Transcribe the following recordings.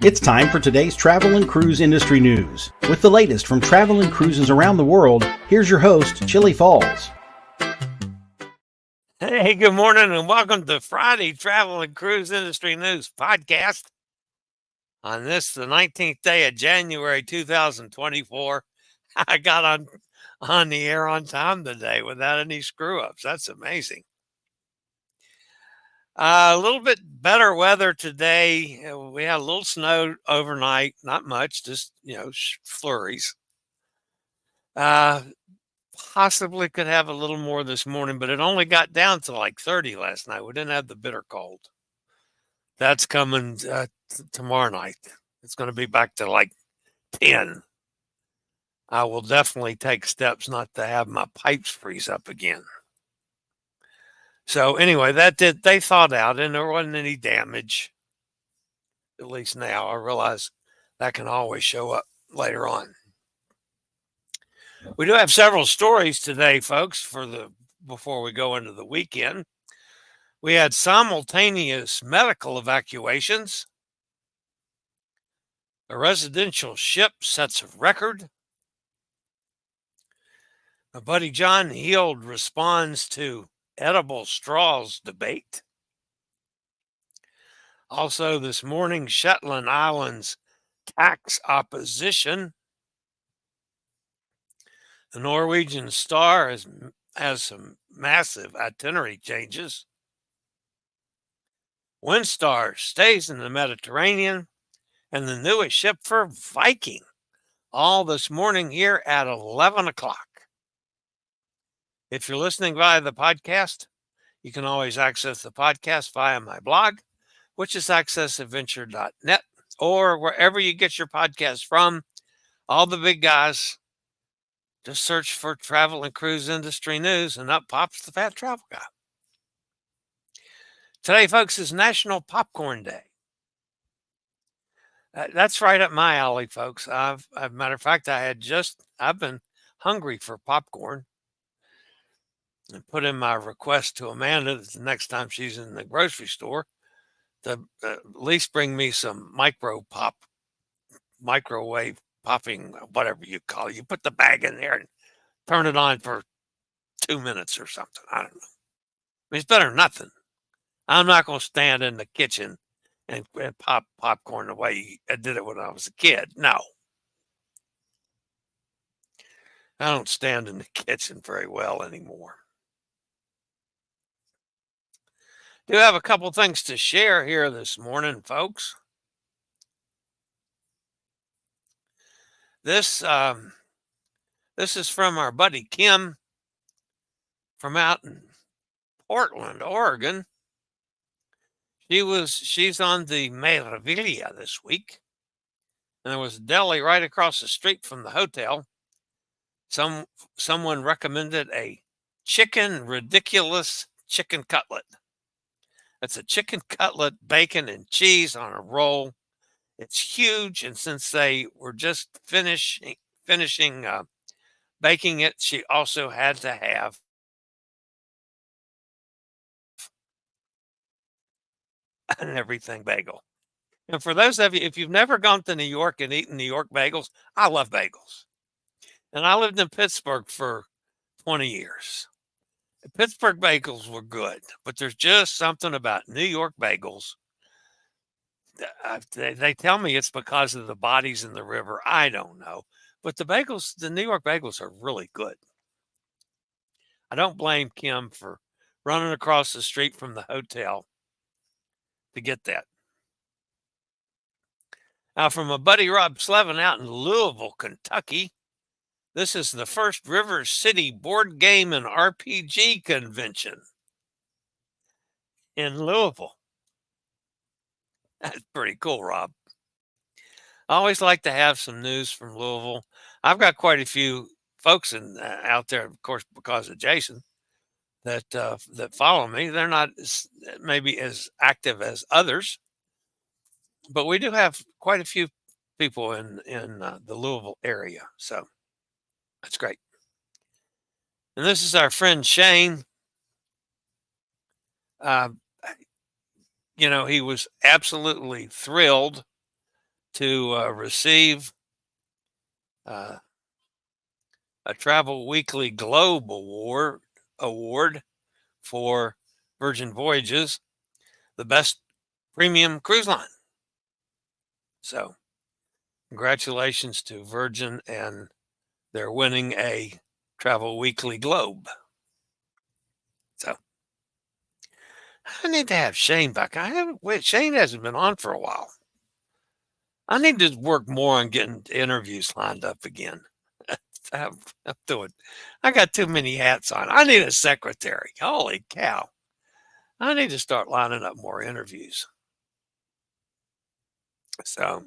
It's time for today's travel and cruise industry news. With the latest from travel and cruises around the world, here's your host, Chillie Falls. Hey, good morning and welcome to Friday Travel and Cruise Industry News Podcast. On this, the 19th day of January 2024, I got on the air on time today without any screw-ups. That's amazing. A little bit better weather today. We had a little snow overnight, not much, just, flurries. Possibly could have a little more this morning, but it only got down to like 30 last night. We didn't have the bitter cold. That's coming tomorrow night. It's going to be back to like 10. I will definitely take steps not to have my pipes freeze up again. So anyway, they thawed out and there wasn't any damage. At least now. I realize that can always show up later on. We do have several stories today, folks, before we go into the weekend. We had simultaneous medical evacuations. A residential ship sets a record. My buddy John Heald responds to edible straws debate. Also this morning, Shetland Islands tax opposition. The Norwegian Star has some massive itinerary changes. Windstar stays in the Mediterranean, and the newest ship for Viking, all this morning here at 11 o'clock. If you're listening via the podcast, you can always access the podcast via my blog, which is accessadventure.net, or wherever you get your podcast from. All the big guys, just search for travel and cruise industry news, and up pops the Fat Travel Guy. Today, folks, is National Popcorn Day. That's right up my alley, folks. As a matter of fact, I've been hungry for popcorn and put in my request to Amanda that the next time she's in the grocery store to at least bring me some microwave popping, whatever you call it. You put the bag in there and turn it on for 2 minutes or something. I don't know. I mean, it's better than nothing. I'm not going to stand in the kitchen and pop popcorn the way I did it when I was a kid. No. I don't stand in the kitchen very well anymore. Do have a couple things to share here this morning, folks. This is from our buddy Kim from out in Portland, Oregon. She's on the Meraviglia this week, and there was a deli right across the street from the hotel. Someone recommended a ridiculous chicken cutlet. It's a chicken cutlet, bacon and cheese on a roll. It's huge, and since they were just finishing baking it, she also had to have an everything bagel. And for those of you, if you've never gone to New York and eaten New York bagels, I love bagels. And I lived in Pittsburgh for 20 years. Pittsburgh bagels were good, but there's just something about New York bagels. They tell me it's because of the bodies in the river. I don't know. But the New York bagels are really good. I don't blame Kim for running across the street from the hotel to get that. Now, from my buddy Rob Slevin out in Louisville, Kentucky, this is the first River City board game and RPG convention in Louisville. That's pretty cool, Rob. I always like to have some news from Louisville. I've got quite a few folks out there, of course, because of Jason, that follow me. They're not maybe as active as others, but we do have quite a few people in the Louisville area. So that's great. And this is our friend Shane. He was absolutely thrilled to receive a Travel Weekly Globe award for Virgin Voyages, the best premium cruise line. So congratulations to Virgin, and they're winning a Travel Weekly Globe. So I need to have Shane back. Shane hasn't been on for a while. I need to work more on getting interviews lined up again. I'm doing. I got too many hats on. I need a secretary. Holy cow. I need to start lining up more interviews. So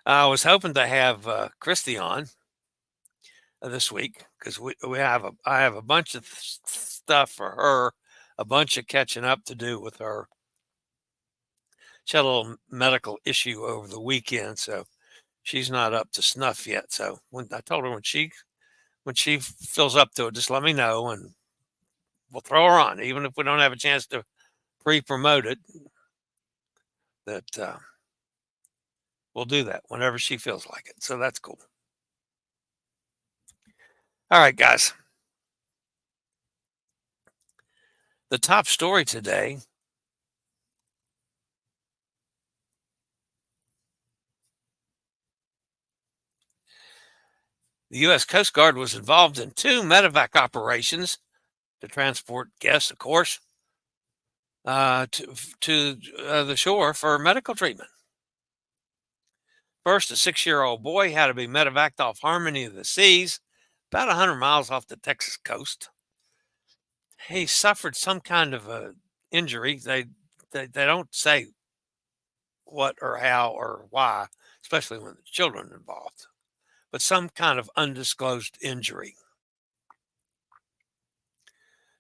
I was hoping to have Christy on this week, because I have a bunch of stuff for her, a bunch of catching up to do with her. She had a little medical issue over the weekend, so she's not up to snuff yet. So when I told her when she feels up to it, just let me know and we'll throw her on, even if we don't have a chance to pre-promote it. That we'll do that whenever she feels like it. So that's cool. All right, guys. The top story today. The U.S. Coast Guard was involved in 2 medevac operations to transport guests, of course, to the shore for medical treatment. First, a 6-year-old boy had to be medevaced off Harmony of the Seas, about 100 miles off the Texas coast. He suffered some kind of a injury. They don't say what or how or why, especially when the children are involved, but some kind of undisclosed injury.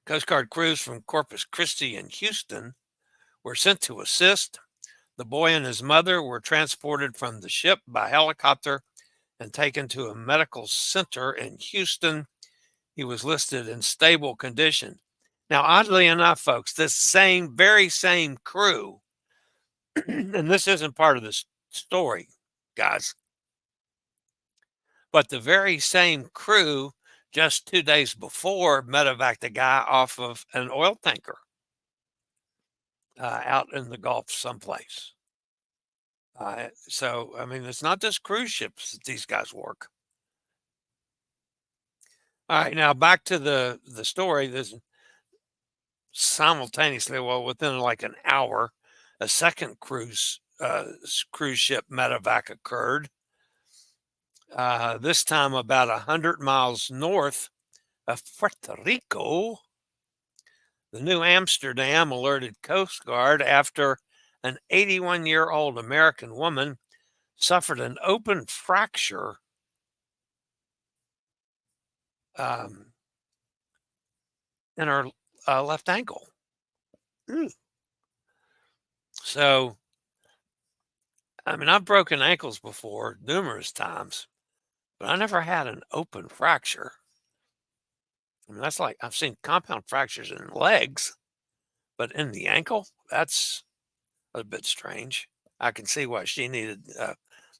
Coast Guard crews from Corpus Christi and Houston were sent to assist. The boy and his mother were transported from the ship by helicopter and taken to a medical center in Houston. He was listed in stable condition. Now, oddly enough, folks, this very same crew, and this isn't part of this story, guys, but the very same crew just 2 days before medevaced a guy off of an oil tanker out in the Gulf someplace. So, I mean, it's not just cruise ships that these guys work. All right, now back to the story. This simultaneously, well, within like an hour, a second cruise ship medevac occurred. This time about 100 miles north of Puerto Rico. The Nieuw Amsterdam alerted Coast Guard after an 81-year-old American woman suffered an open fracture in her left ankle. So, I mean, I've broken ankles before numerous times, but I never had an open fracture. I mean, that's like, I've seen compound fractures in legs, but in the ankle, that's a bit strange. I can see why she needed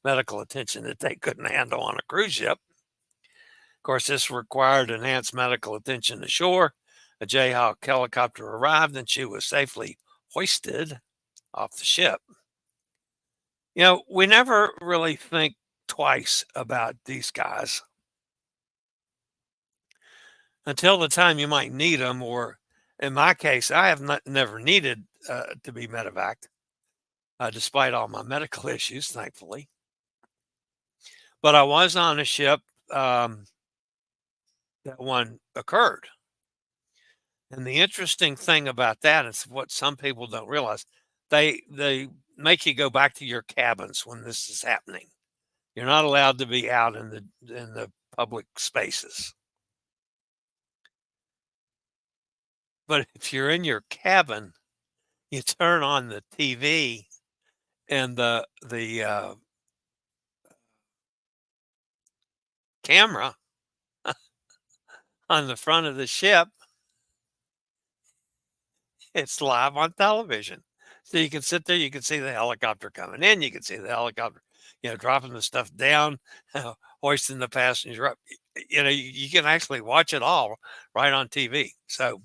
medical attention that they couldn't handle on a cruise ship. Of course, this required enhanced medical attention ashore. A Jayhawk helicopter arrived and she was safely hoisted off the ship. You know, we never really think twice about these guys until the time you might need them, or in my case, I have never needed to be medevaced, despite all my medical issues, thankfully. But I was on a ship that one occurred. And the interesting thing about that is what some people don't realize. They make you go back to your cabins when this is happening. You're not allowed to be out in the public spaces. But if you're in your cabin, you turn on the TV and the camera on the front of the ship, it's live on television. So you can sit there, you can see the helicopter coming in, you can see the helicopter dropping the stuff down, hoisting the passengers up. You can actually watch it all right on TV. So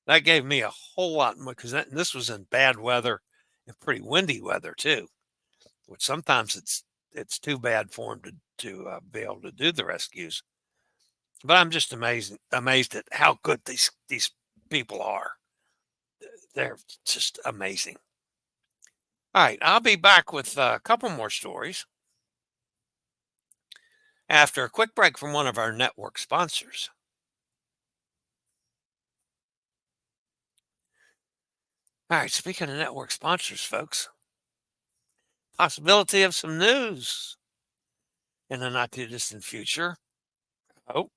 that gave me a whole lot more, because this was in bad weather and pretty windy weather too, which sometimes it's too bad for them to be able to do the rescues. But I'm just amazed at how good these people are. They're just amazing. All right, I'll be back with a couple more stories after a quick break from one of our network sponsors. All right, speaking of network sponsors, folks, possibility of some news in the not too distant future. Oh,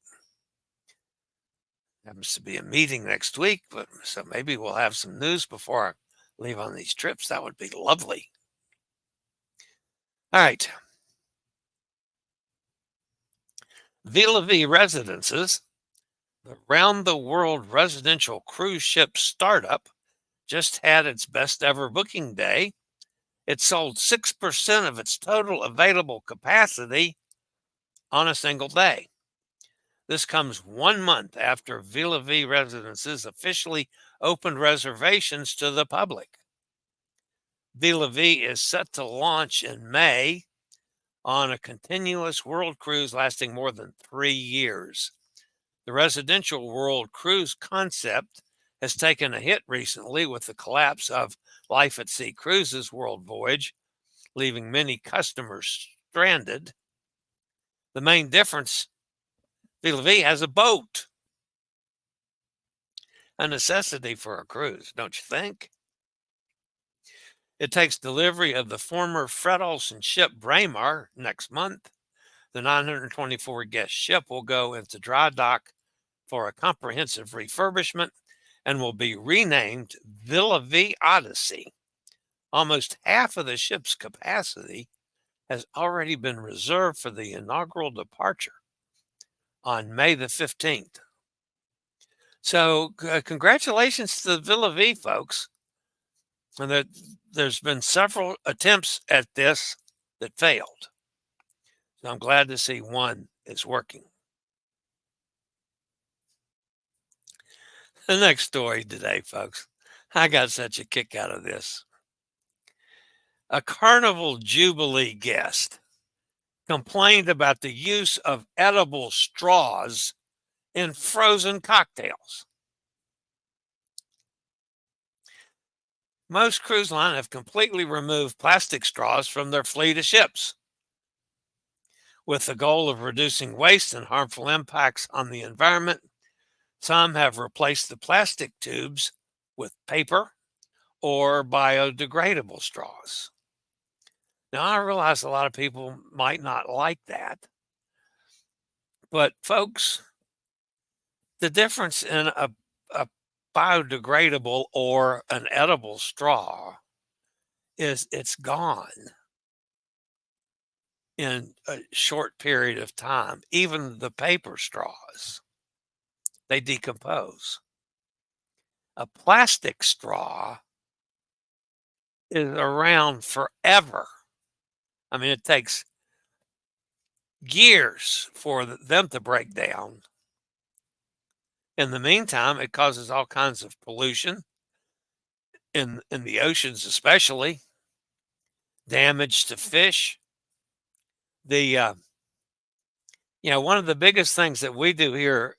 happens to be a meeting next week, but so maybe we'll have some news before I leave on these trips. That would be lovely. All right. Villavi Residences, the round-the-world residential cruise ship startup, just had its best ever booking day. It sold 6% of its total available capacity on a single day. This comes 1 month after Villavi Residences officially opened reservations to the public. Villavi is set to launch in May on a continuous world cruise lasting more than 3 years. The residential world cruise concept has taken a hit recently with the collapse of Life at Sea Cruises' world voyage, leaving many customers stranded. The main difference, Villavi has a boat, a necessity for a cruise, don't you think? It takes delivery of the former Fred Olsen ship Braemar next month. The 924 guest ship will go into dry dock for a comprehensive refurbishment and will be renamed Villavi Odyssey. Almost half of the ship's capacity has already been reserved for the inaugural departure on May the 15th. So congratulations to the Villavi folks. And there's been several attempts at this that failed. So I'm glad to see one is working. The next story today, folks, I got such a kick out of this. A Carnival Jubilee guest complained about the use of edible straws in frozen cocktails. Most cruise lines have completely removed plastic straws from their fleet of ships, with the goal of reducing waste and harmful impacts on the environment. Some have replaced the plastic tubes with paper or biodegradable straws. Now, I realize a lot of people might not like that, but folks, the difference in a biodegradable or an edible straw is it's gone in a short period of time. Even the paper straws, they decompose. A plastic straw is around forever. I mean, it takes years for them to break down. In the meantime, it causes all kinds of pollution in the oceans, especially damage to fish. One of the biggest things that we do here,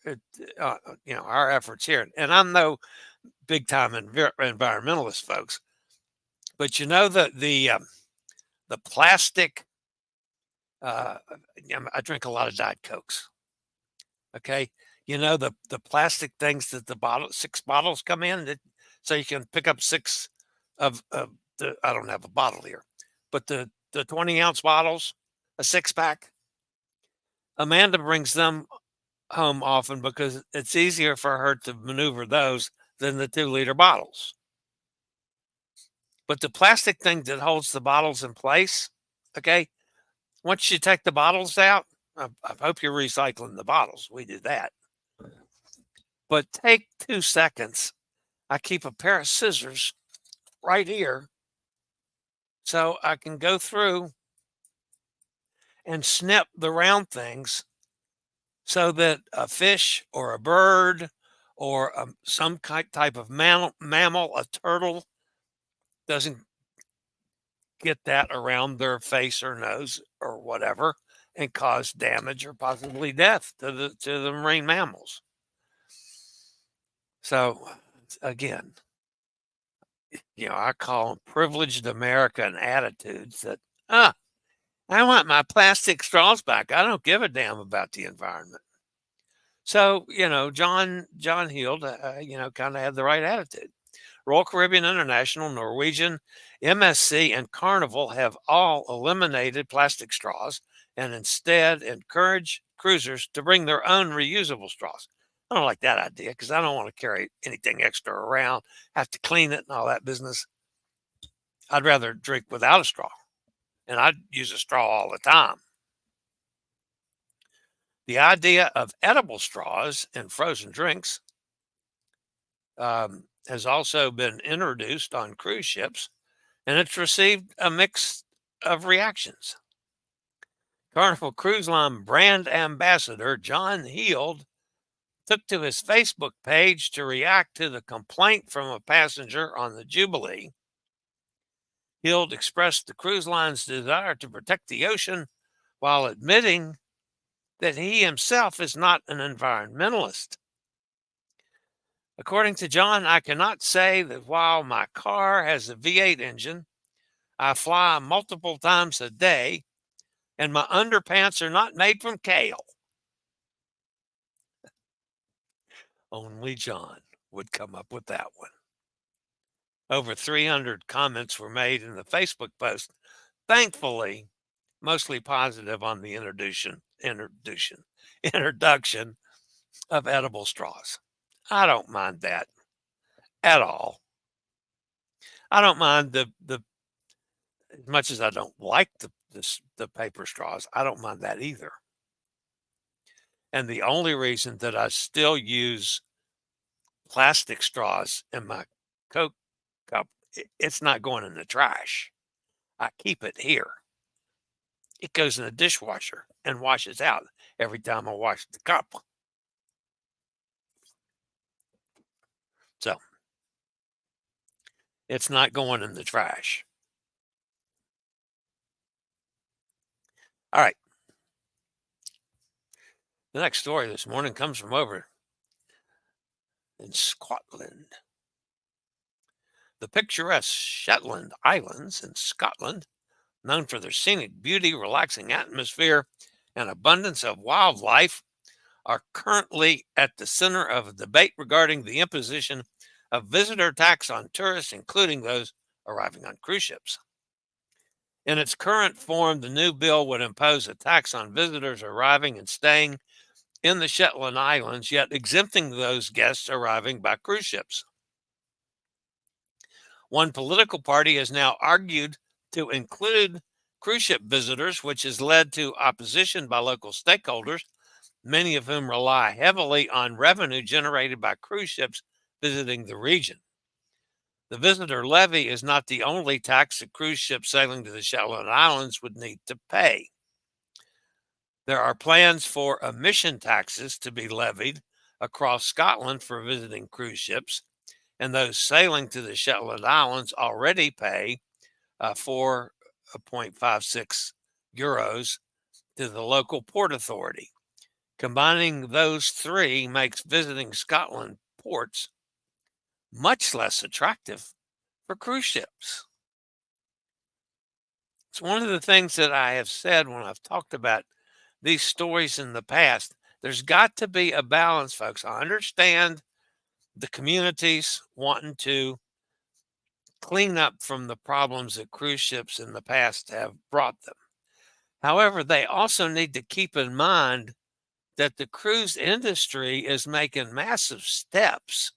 our efforts here, and I'm no big time environmentalist, folks, but the plastic. I drink a lot of Diet Cokes. Okay, the plastic things that 6 bottles come in, so you can pick up 6 of the. I don't have a bottle here, but the 20-ounce bottles, a 6-pack. Amanda brings them home often because it's easier for her to maneuver those than the 2-liter bottles. But the plastic thing that holds the bottles in place, okay, once you take the bottles out, I hope you're recycling the bottles. We do that. But take 2 seconds. I keep a pair of scissors right here so I can go through and snip the round things so that a fish or a bird or some type of mammal, a turtle, doesn't get that around their face or nose or whatever and cause damage or possibly death to the marine mammals. So again, I call them privileged American attitudes that, I want my plastic straws back. I don't give a damn about the environment. So, John Heald, kind of had the right attitude. Royal Caribbean International, Norwegian, MSC, and Carnival have all eliminated plastic straws and instead encourage cruisers to bring their own reusable straws. I don't like that idea because I don't want to carry anything extra around, have to clean it and all that business. I'd rather drink without a straw, and I'd use a straw all the time. The idea of edible straws in frozen drinks has also been introduced on cruise ships, and it's received a mix of reactions. Carnival Cruise Line brand ambassador John Heald took to his Facebook page to react to the complaint from a passenger on the Jubilee. Heald expressed the cruise line's desire to protect the ocean while admitting that he himself is not an environmentalist. According to John, I cannot say that while my car has a V8 engine, I fly multiple times a day, and my underpants are not made from kale. Only John would come up with that one. Over 300 comments were made in the Facebook post, thankfully, mostly positive on the introduction of edible straws. I don't mind that at all. I don't mind the as much as I don't like the paper straws, I don't mind that either. And the only reason that I still use plastic straws in my Coke cup, it's not going in the trash. I keep it here. It goes in the dishwasher and washes out every time I wash the cup. So it's not going in the trash. All right. The next story this morning comes from over in Scotland. The picturesque Shetland Islands in Scotland, known for their scenic beauty, relaxing atmosphere, and abundance of wildlife, are currently at the center of a debate regarding the imposition of visitor tax on tourists, including those arriving on cruise ships. In its current form, the new bill would impose a tax on visitors arriving and staying in the Shetland Islands, yet exempting those guests arriving by cruise ships. One political party has now argued to include cruise ship visitors, which has led to opposition by local stakeholders, many of whom rely heavily on revenue generated by cruise ships visiting the region. The visitor levy is not the only tax that cruise ships sailing to the Shetland Islands would need to pay. There are plans for emission taxes to be levied across Scotland for visiting cruise ships, and those sailing to the Shetland Islands already pay 4.56 euros to the local port authority. Combining those three makes visiting Scotland ports much less attractive for cruise ships. It's one of the things that I have said when I've talked about these stories in the past. There's got to be a balance, folks. I understand the communities wanting to clean up from the problems that cruise ships in the past have brought them. However, they also need to keep in mind that the cruise industry is making massive steps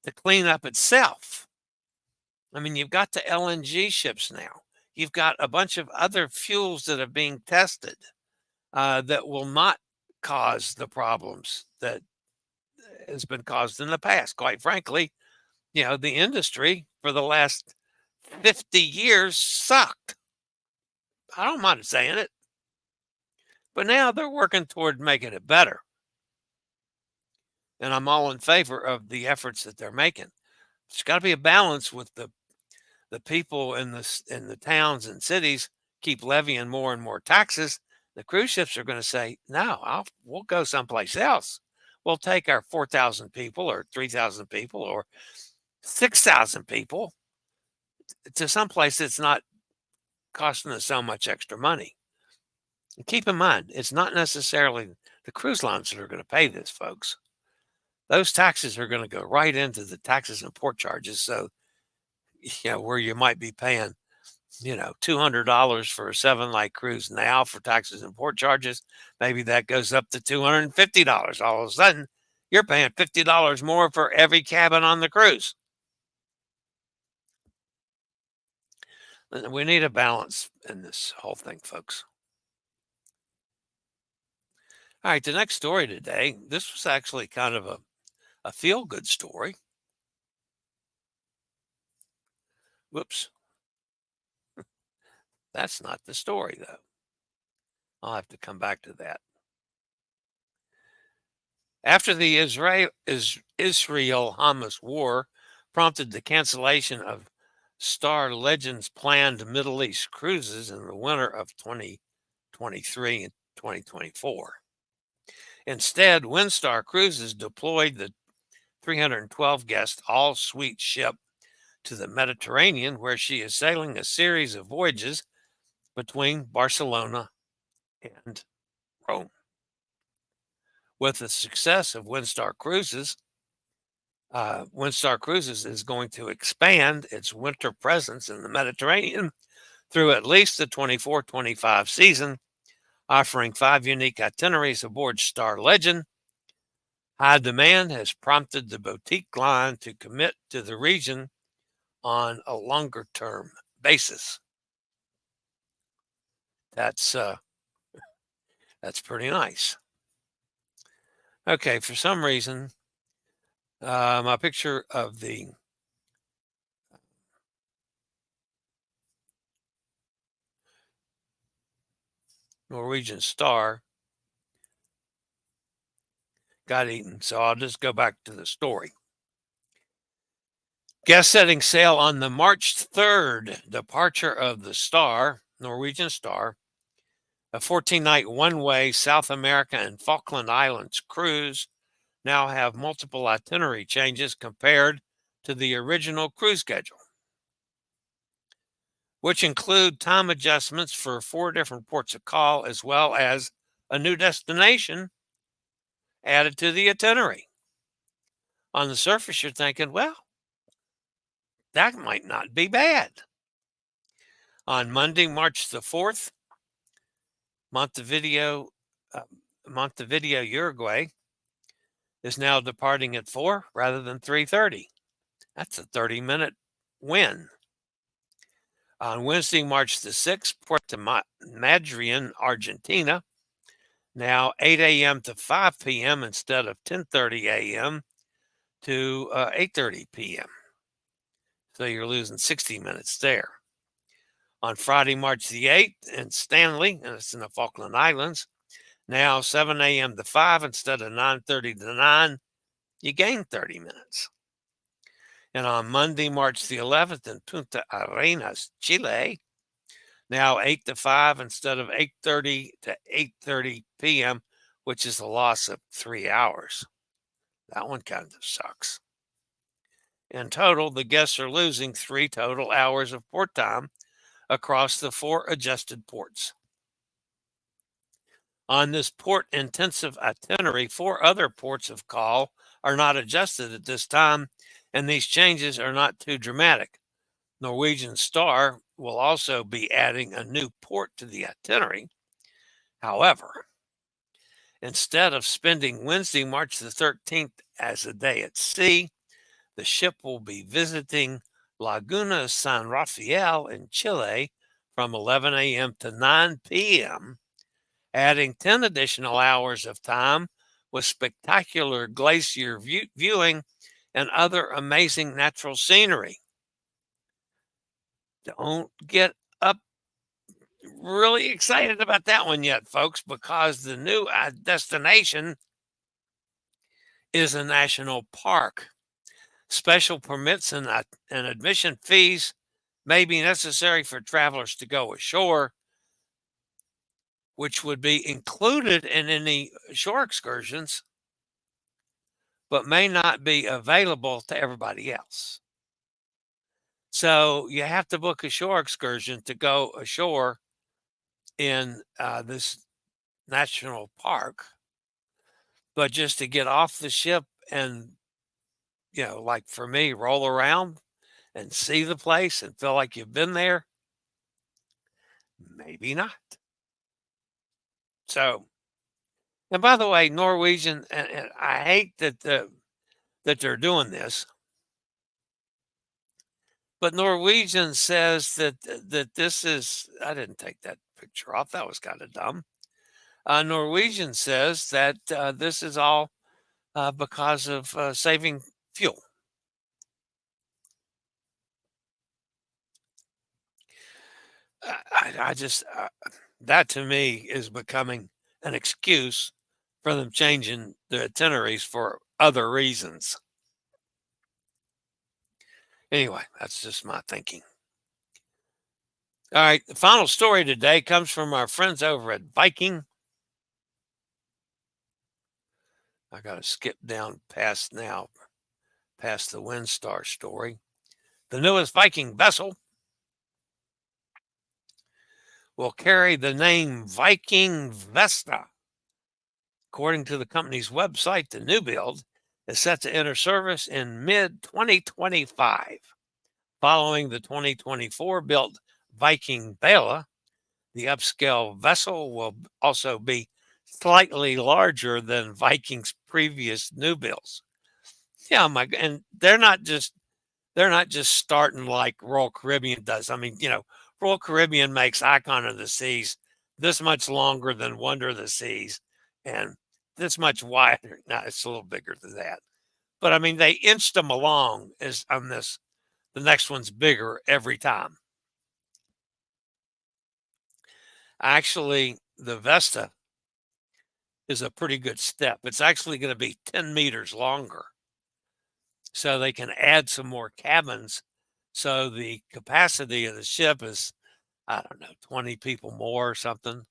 to clean up itself. I mean, you've got the LNG ships now. You've got a bunch of other fuels that are being tested that will not cause the problems that has been caused in the past. Quite frankly, the industry for the last 50 years sucked. I don't mind saying it. But now they're working toward making it better. And I'm all in favor of the efforts that they're making. There's got to be a balance with the people in the towns and cities keep levying more and more taxes. The cruise ships are going to say, no, we'll go someplace else. We'll take our 4,000 people or 3,000 people or 6,000 people to someplace that's not costing us so much extra money. And keep in mind, it's not necessarily the cruise lines that are going to pay this, folks. Those taxes are going to go right into the taxes and port charges. So, where you might be paying, $200 for a 7-night cruise now for taxes and port charges, maybe that goes up to $250. All of a sudden, you're paying $50 more for every cabin on the cruise. We need a balance in this whole thing, folks. All right, the next story today, this was actually kind of a feel-good story. Whoops. That's not the story, though. I'll have to come back to that. After the Israel-Hamas war prompted the cancellation of Star Legend's planned Middle East cruises in the winter of 2023 and 2024. Instead, Windstar Cruises deployed the 312-guest all-suite ship to the Mediterranean, where she is sailing a series of voyages between Barcelona and Rome. With the success of Windstar Cruises is going to expand its winter presence in the Mediterranean through at least the 24-25 season, offering 5 unique itineraries aboard Star Legend. High demand has prompted the boutique line to commit to the region on a longer-term basis. That's pretty nice. Okay, for some reason, my picture of the Norwegian Star got eaten, so I'll just go back to the story. Guest setting sail on the March 3rd departure of the Norwegian Star, a 14-night one-way South America and Falkland Islands cruise, now have multiple itinerary changes compared to the original cruise schedule, which include time adjustments for 4 different ports of call, as well as a new destination added to the itinerary. On the surface, you're thinking, well, that might not be bad. On Monday, March the 4th, Montevideo, Uruguay, is now departing at 4 rather than 3:30. That's a 30-minute win. On Wednesday, March the 6th, Puerto Madryn, Argentina, now 8 a.m. to 5 p.m. instead of 10:30 a.m. to 8:30 p.m. So you're losing 60 minutes there. On Friday, March the 8th, in Stanley, and it's in the Falkland Islands, now 7 a.m. to 5 instead of 9:30 to 9, you gain 30 minutes. And on Monday, March the 11th, in Punta Arenas, Chile, now 8 to 5 instead of 8:30 to 8:30 p.m., which is a loss of 3 hours. That one kind of sucks. In total, the guests are losing 3 total hours of port time across the 4 adjusted ports. On this port-intensive itinerary, 4 other ports of call are not adjusted at this time, and these changes are not too dramatic. Norwegian Star will also be adding a new port to the itinerary. However, instead of spending Wednesday, March the 13th as a day at sea, the ship will be visiting Laguna San Rafael in Chile from 11 a.m. to 9 p.m., adding 10 additional hours of time with spectacular glacier viewing and other amazing natural scenery. Don't get really excited about that one yet, folks, because the new destination is a national park. Special permits and admission fees may be necessary for travelers to go ashore, which would be included in any shore excursions, but may not be available to everybody else. So you have to book a shore excursion to go ashore in this national park. But just to get off the ship and, like for me, roll around and see the place and feel like you've been there, maybe not. So, and by the way, Norwegian, and I hate that they're doing this, but Norwegian says that this is. I didn't take that picture off. That was kind of dumb. Norwegian says that this is all because of saving fuel. I just that to me is becoming an excuse for them changing the itineraries for other reasons. Anyway, that's just my thinking. All right, the final story today comes from our friends over at Viking. I got to skip down past the Windstar story. The newest Viking vessel will carry the name Viking Vesta. According to the company's website, the new build is set to enter service in mid-2025. Following the 2024 built Viking Bela, the upscale vessel will also be slightly larger than Viking's previous new builds. Yeah, and they're not just starting like Royal Caribbean does. I mean, Royal Caribbean makes Icon of the Seas this much longer than Wonder of the Seas and this much wider. Now it's a little bigger than that. But I mean, they inched them along on this. The next one's bigger every time. Actually, the Vesta is a pretty good step. It's actually going to be 10 meters longer. So they can add some more cabins. So the capacity of the ship is, I don't know, 20 people more or something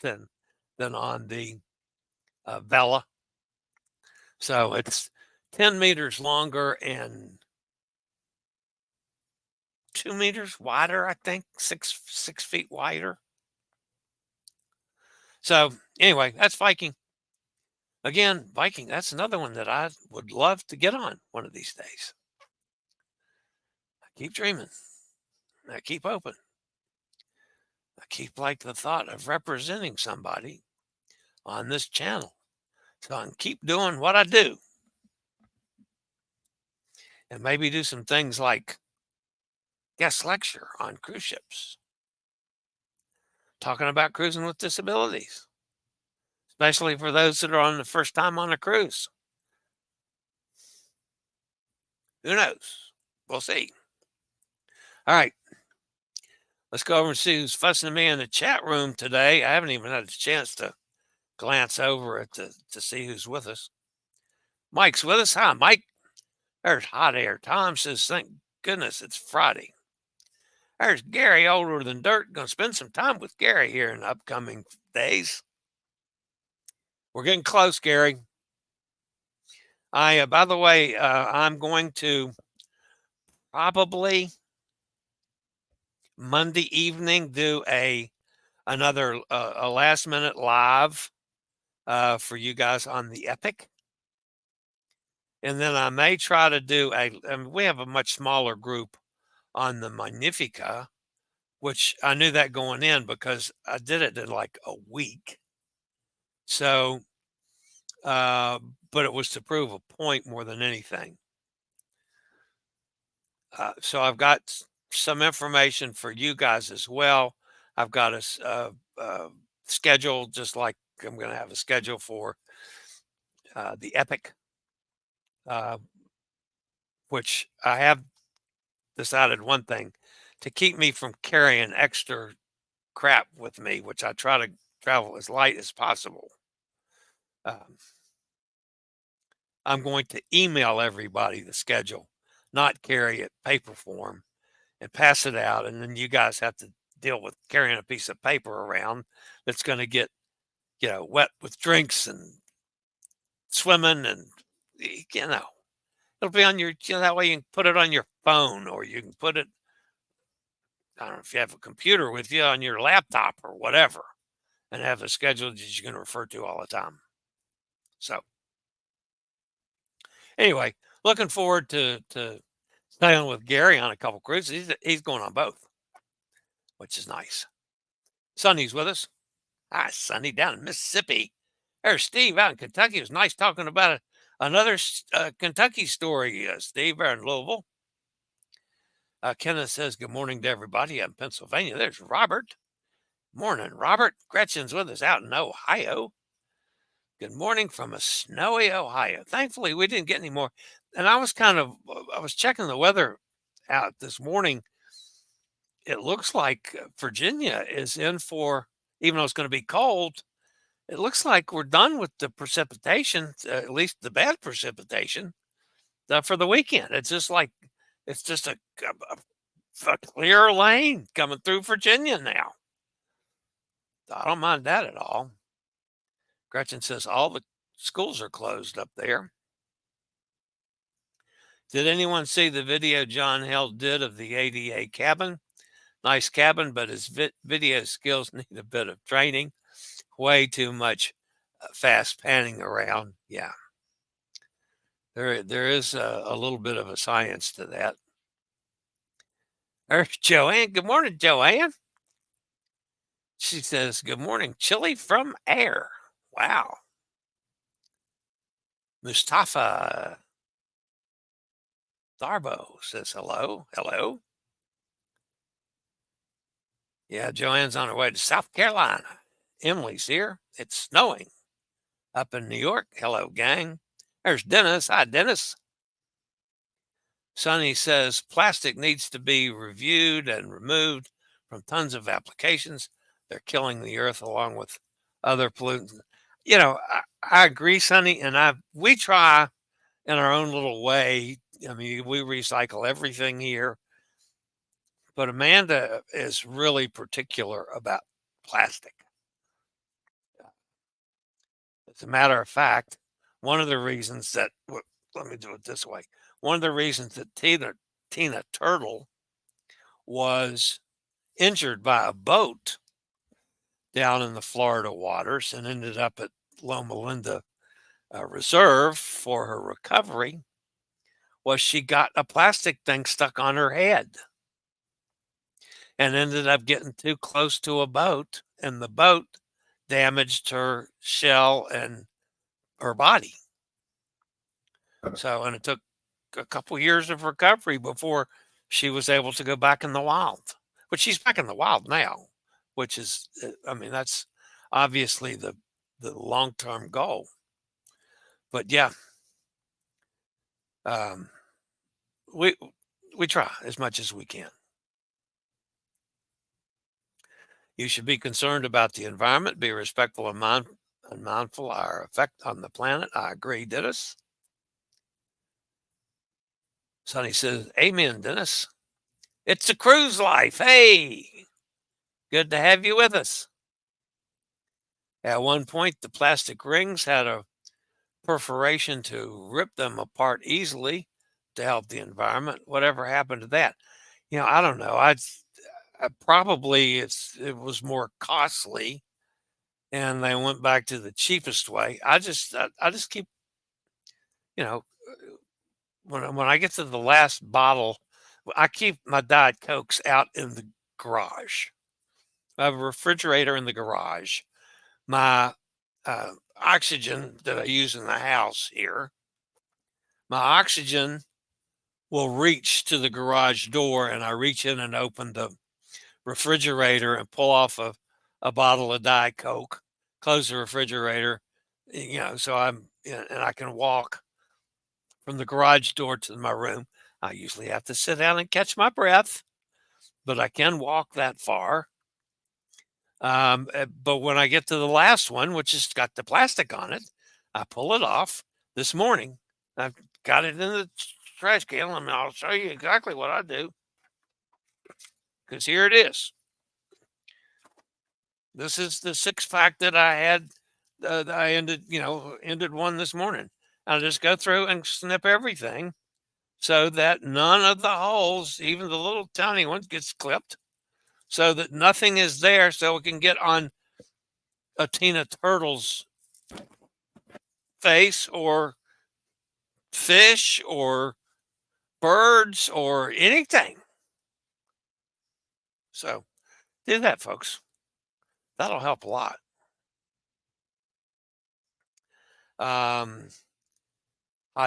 than on the Vela. So it's 10 meters longer and 2 meters wider, I think, six feet wider. So anyway, that's Viking. Again, Viking, that's another one that I would love to get on one of these days. I keep dreaming. I keep hoping. I keep like the thought of representing somebody on this channel. So I can keep doing what I do. And maybe do some things like guest lecture on cruise ships. Talking about cruising with disabilities. Especially for those that are on the first time on a cruise. Who knows? We'll see. All right. Let's go over and see who's fussing at me in the chat room today. I haven't even had a chance to glance over it to see who's with us. Mike's with us. Hi, Mike. There's Hot Air. Tom says, thank goodness it's Friday. There's Gary, older than dirt. Going to spend some time with Gary here in the upcoming days. We're getting close, Gary. By the way, I'm going to probably Monday evening do another last minute live for you guys on the Epic. And then I may try to do we have a much smaller group on the Magnifica, which I knew that going in because I did it in like a week. So, but it was to prove a point more than anything. So I've got some information for you guys as well. I've got a schedule, just like I'm going to have a schedule for the Epic, which I have decided one thing to keep me from carrying extra crap with me, which I try to travel as light as possible. I'm going to email everybody the schedule, not carry it paper form and pass it out. And then you guys have to deal with carrying a piece of paper around that's going to get, wet with drinks and swimming. And, it'll be on your, that way you can put it on your phone, or you can put it, I don't know if you have a computer with you, on your laptop or whatever, and have a schedule that you can refer to all the time. So anyway, looking forward to sailing with Gary on a couple cruises. He's going on both, which is nice. Sonny's with us. Hi, Sonny, down in Mississippi. There's Steve out in Kentucky. It was nice talking about another Kentucky story, Steve, there in Louisville. Kenneth says, good morning to everybody out in Pennsylvania. There's Robert. Morning, Robert. Gretchen's with us out in Ohio. Good morning from a snowy Ohio. Thankfully, we didn't get any more. And I was checking the weather out this morning. It looks like Virginia is in for, even though it's going to be cold, it looks like we're done with the precipitation, at least the bad precipitation, for the weekend. It's just a clear lane coming through Virginia now. I don't mind that at all. Gretchen says all the schools are closed up there. Did anyone see the video John Held did of the ADA cabin? Nice cabin, but his video skills need a bit of training. Way too much fast panning around. Yeah. There is a little bit of a science to that. There's Joanne. Good morning, Joanne. She says, good morning, Chillie from air. Wow. Mustafa Darbo says hello. Hello. Yeah, Joanne's on her way to South Carolina. Emily's here. It's snowing up in New York. Hello, gang. There's Dennis. Hi, Dennis. Sonny says plastic needs to be reviewed and removed from tons of applications. They're killing the earth along with other pollutants. I agree, Sonny, and we try in our own little way. I mean, we recycle everything here. But Amanda is really particular about plastic. As a matter of fact, one of the reasons that, let me do it this way. One of the reasons that Tina Turtle was injured by a boat down in the Florida waters and ended up at Loma Linda Reserve for her recovery was she got a plastic thing stuck on her head and ended up getting too close to a boat, and the boat damaged her shell and her body. So, and it took a couple years of recovery before she was able to go back in the wild. But she's back in the wild now, which is, I mean, that's obviously the long-term goal. But yeah, we try as much as we can. You should be concerned about the environment, be respectful and mindful of our effect on the planet. I agree, Dennis. Sonny says, amen, Dennis. It's a cruise life. Hey, good to have you with us. At one point, the plastic rings had a perforation to rip them apart easily to help the environment. Whatever happened to that? I don't know. Probably it was more costly, and they went back to the cheapest way. I just keep, when I get to the last bottle, I keep my Diet Cokes out in the garage. I have a refrigerator in the garage. My oxygen that I use in the house here, my oxygen will reach to the garage door, and I reach in and open the refrigerator and pull off a bottle of Diet Coke, close the refrigerator, so and I can walk from the garage door to my room. I usually have to sit down and catch my breath, but I can walk that far. But when I get to the last one, which has got the plastic on it, I pull it off this morning. I've got it in the trash can. I'll show you exactly what I do. Because here it is. This is the 6-pack that I had. I ended one this morning. I'll just go through and snip everything so that none of the holes, even the little tiny ones, gets clipped, so that nothing is there, so it can get on a Tina Turtle's face or fish or birds or anything. So do that, folks. That'll help a lot. Hot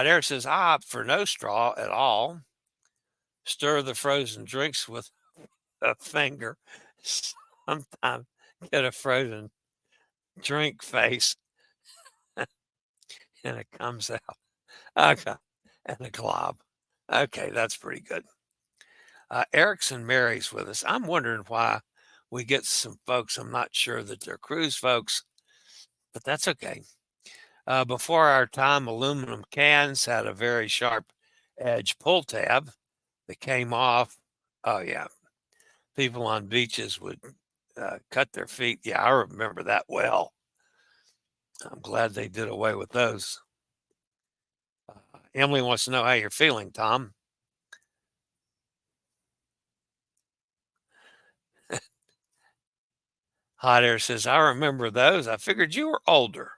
Air says, I opt for no straw at all. Stir the frozen drinks with a finger. Sometimes get a frozen drink face and it comes out. Okay. And a glob. Okay, that's pretty good. Erickson Mary's with us. I'm wondering why we get some folks. I'm not sure that they're cruise folks, but that's okay. Before our time, aluminum cans had a very sharp edge pull tab that came off. Oh, yeah. People on beaches would cut their feet. Yeah, I remember that well. I'm glad they did away with those. Emily wants to know how you're feeling, Tom. Hot Air says, I remember those. I figured you were older.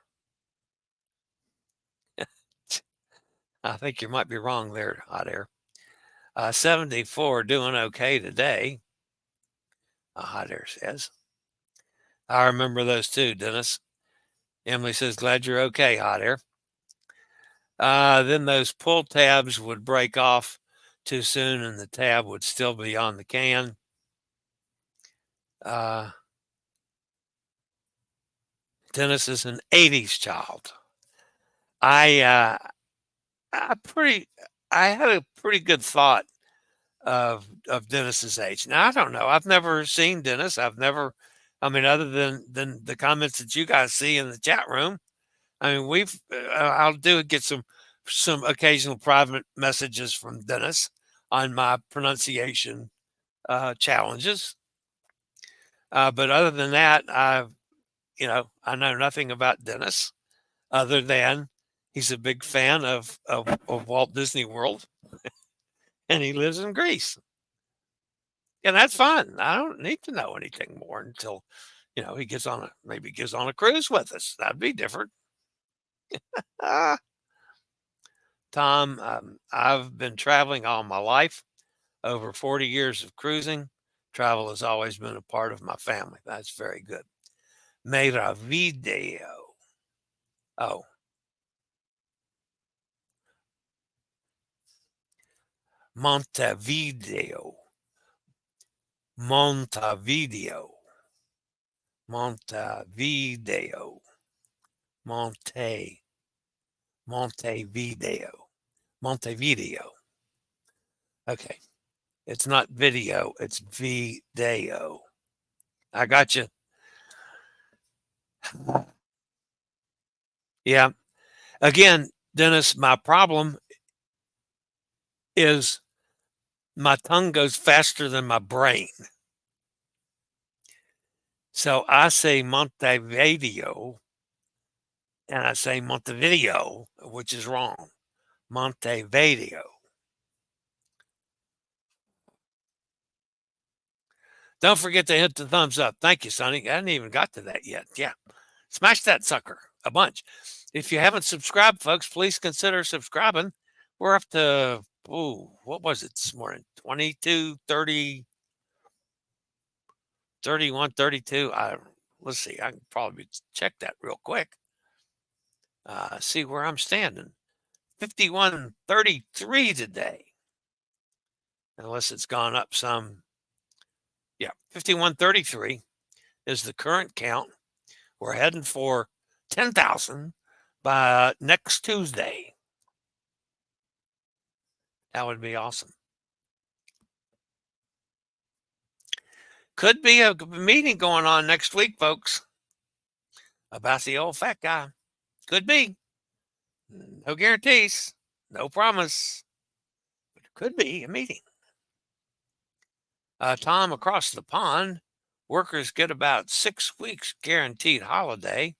I think you might be wrong there, Hot Air. 74 doing okay today, Hot Air says. I remember those too, Dennis. Emily says, glad you're okay, Hot Air. Then those pull tabs would break off too soon and the tab would still be on the can. Dennis is an 80s child. I had a pretty good thought of Dennis's age. Now, I don't know. I've never seen Dennis. Other than the comments that you guys see in the chat room. I mean, I'll get some occasional private messages from Dennis on my pronunciation challenges. But other than that, I know nothing about Dennis other than he's a big fan of Walt Disney World and he lives in Greece. And that's fine. I don't need to know anything more until, he gets on a cruise with us. That'd be different. Tom, I've been traveling all my life, over 40 years of cruising. Travel has always been a part of my family. That's very good. Medevac. Oh. Montevideo. Montevideo. Okay. It's not video, it's video. I got you. Yeah. Again, Dennis, my problem is my tongue goes faster than my brain. So I say Montevideo and I say Montevideo, which is wrong. Montevideo. Don't forget to hit the thumbs up. Thank you, Sonny. I hadn't even got to that yet. Yeah. Smash that sucker a bunch. If you haven't subscribed, folks, please consider subscribing. We're up to, what was it this morning? 22, 30, 31, 32. Let's see. I can probably check that real quick. See where I'm standing. 51.33 today. Unless it's gone up some. Yeah, 51.33 is the current count. We're heading for 10,000 by next Tuesday. That would be awesome. Could be a meeting going on next week, folks, about the old fat guy. Could be. No guarantees, no promise, but it could be a meeting. Tom, across the pond, workers get about 6 weeks guaranteed holiday.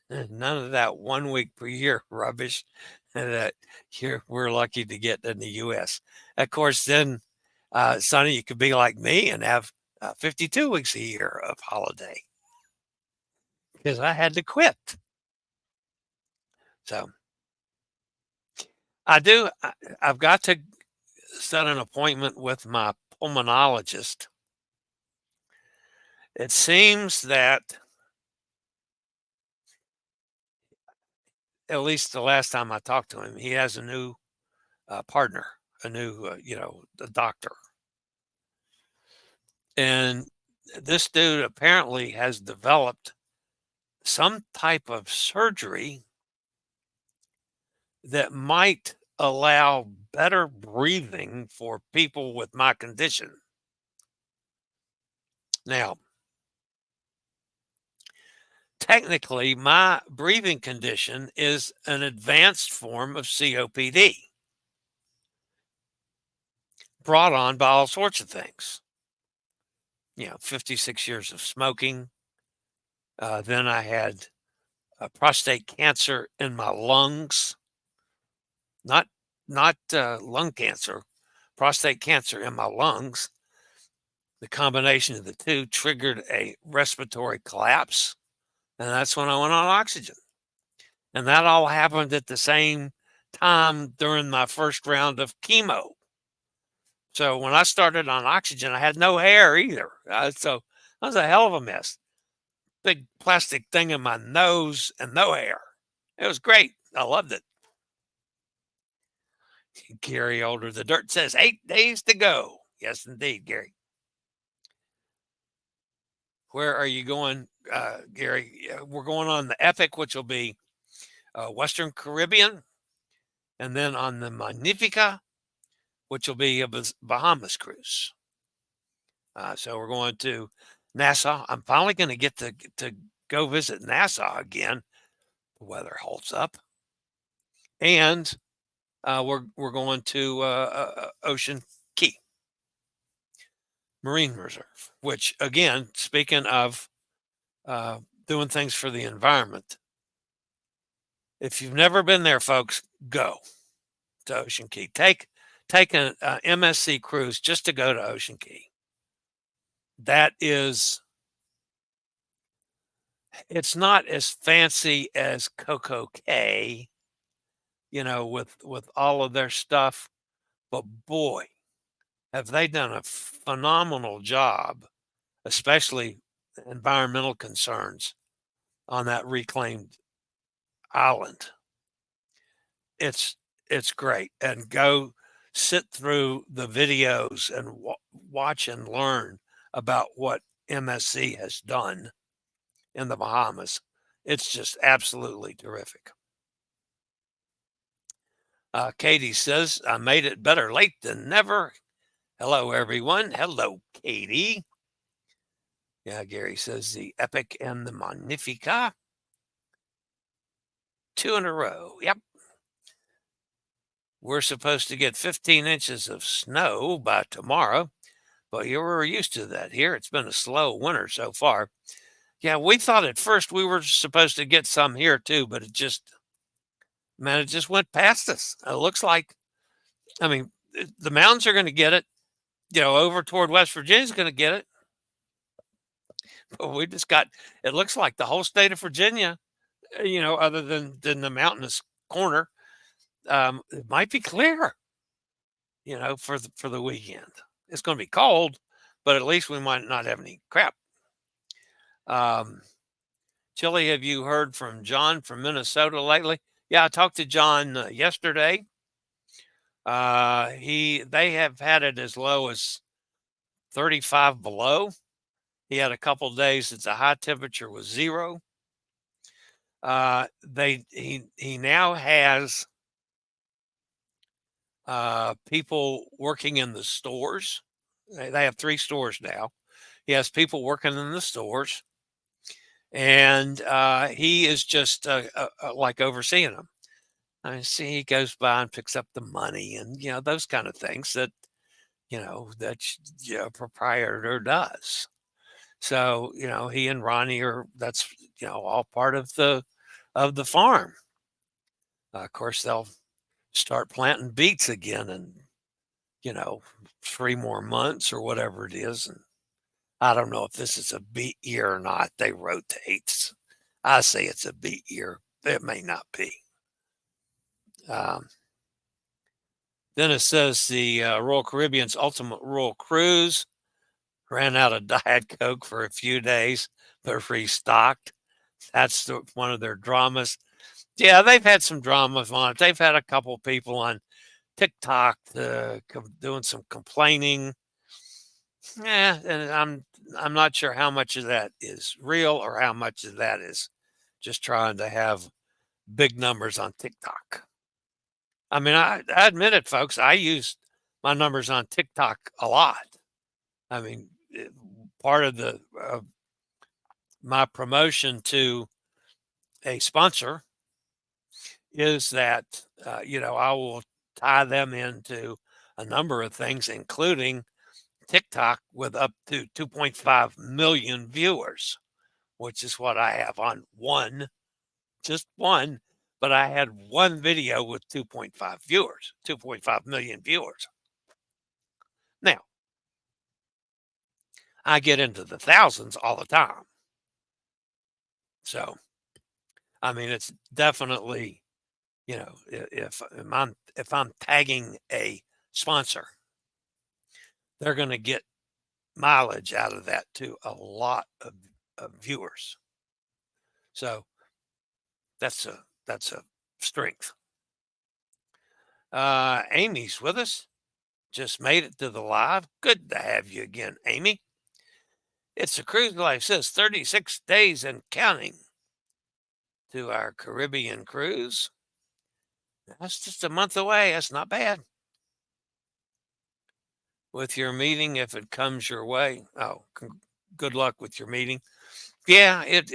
None of that 1 week per year rubbish that we're lucky to get in the U.S. Of course, then, Sonny, you could be like me and have 52 weeks a year of holiday because I had to quit. So I've got to set an appointment with my pulmonologist. It seems that, at least the last time I talked to him, he has a new partner, a new, a doctor. And this dude apparently has developed some type of surgery that might allow better breathing for people with my condition. Now, technically, my breathing condition is an advanced form of COPD brought on by all sorts of things. 56 years of smoking. Then I had prostate cancer in my lungs. Not lung cancer, prostate cancer in my lungs. The combination of the two triggered a respiratory collapse, and that's when I went on oxygen. And that all happened at the same time during my first round of chemo. So when I started on oxygen, I had no hair either. So that was a hell of a mess. Big plastic thing in my nose and no hair. It was great. I loved it. Gary Older, the dirt says 8 days to go. Yes, indeed, Gary. Where are you going, Gary? We're going on the Epic, which will be Western Caribbean, and then on the Magnifica, which will be a Bahamas cruise. So we're going to Nassau. I'm finally going to get to go visit Nassau again. The weather holds up. And we're going to Ocean Key Marine Reserve, which, again, speaking of doing things for the environment, if you've never been there, folks, go to Ocean Key. Take an MSC cruise just to go to Ocean Key. It's not as fancy as Coco Cay, with all of their stuff, but boy, have they done a phenomenal job, especially environmental concerns on that reclaimed island. It's great. And go sit through the videos and watch and learn about what MSC has done in the Bahamas. It's just absolutely terrific. Katie says, I made it better late than never. Hello, everyone. Hello, Katie. Yeah, Gary says the Epic and the Magnifica. 2 in a row. Yep. We're supposed to get 15 inches of snow by tomorrow, but we're used to that here. It's been a slow winter so far. Yeah, we thought at first we were supposed to get some here too, but it just went past us. It looks like, the mountains are going to get it. Over toward West Virginia is going to get it. But we just got, it looks like the whole state of Virginia, other than the mountainous corner, it might be clear, for the weekend. It's going to be cold, but at least we might not have any crap. Chillie, have you heard from John from Minnesota lately? Yeah, I talked to John yesterday. They have had it as low as 35 below. He had a couple of days that the high temperature was 0. He now has people working in the stores. They have 3 stores now. He has people working in the stores, and he is just like overseeing them. I see he goes by and picks up the money and, those kind of things that, that a proprietor does. So, he and Ronnie that's, all part of the farm. Of course, they'll start planting beets again in, 3 more months or whatever it is. And I don't know if this is a beet year or not. They rotate. I say it's a beet year. It may not be. Then it says the Royal Caribbean's Ultimate Royal Cruise ran out of Diet Coke for a few days, but restocked. That's one of their dramas. Yeah, they've had some dramas on it. They've had a couple people on TikTok doing some complaining. Yeah, and I'm not sure how much of that is real or how much of that is just trying to have big numbers on TikTok. I mean, I admit it, folks. I use my numbers on TikTok a lot. I mean, part of my promotion to a sponsor is that, I will tie them into a number of things, including TikTok with up to 2.5 million viewers, which is what I have on just one, but I had one video with 2.5 million viewers. Now, I get into the thousands all the time. So, I mean, it's definitely, if I'm tagging a sponsor, they're going to get mileage out of that to a lot of viewers. So that's a strength. Amy's with us. Just made it to the live. Good to have you again, Amy. It's a Cruise Life says 36 days and counting to our Caribbean cruise. That's just a month away. That's not bad. With your meeting, if it comes your way. Oh, good luck with your meeting. Yeah, it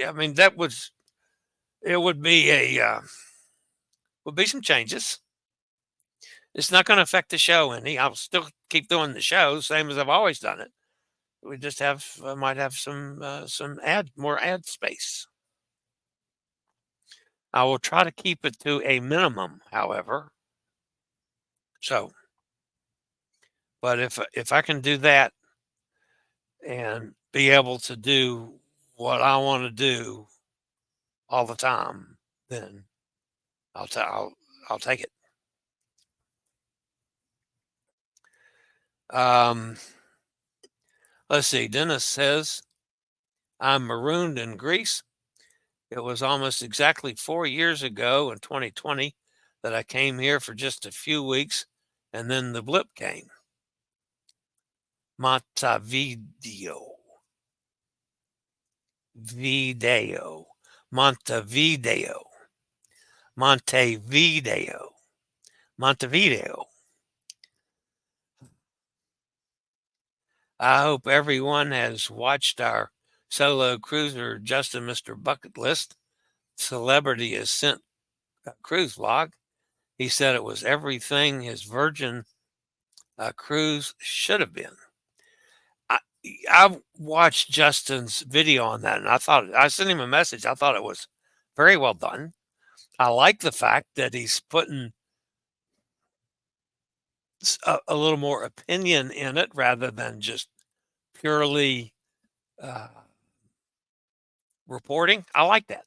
would be some changes. It's not going to affect the show any. I'll still keep doing the show, same as I've always done it. We just might have some more ad space. I will try to keep it to a minimum, however. So, but if I can do that and be able to do what I want to do all the time, then I'll take it. Let's see. Dennis says, I'm marooned in Greece. It was almost exactly 4 years ago in 2020 that I came here for just a few weeks, and then the blip came. Montevideo. I hope everyone has watched our solo cruiser Justin Mr. Bucket List celebrity has sent a cruise vlog. He said it was everything his Virgin cruise should have been. I watched Justin's video on that, and I sent him a message. I thought it was very well done. I like the fact that he's putting a little more opinion in it rather than just purely reporting. I like that.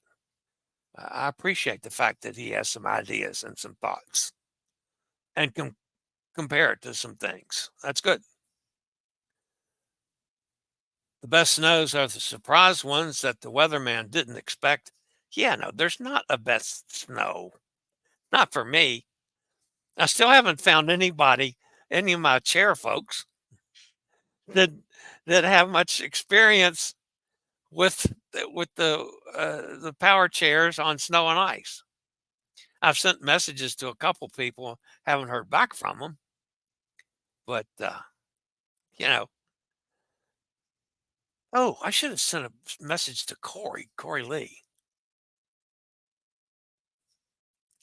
I appreciate the fact that he has some ideas and some thoughts and can compare it to some things. That's good. The best snows are the surprise ones that the weatherman didn't expect. Yeah, no, there's not a best snow. Not for me. I still haven't found any of my chair folks that have much experience with the power chairs on snow and ice. I've sent messages to a couple people, haven't heard back from them. But you know, Oh, I should have sent a message to Corey Lee.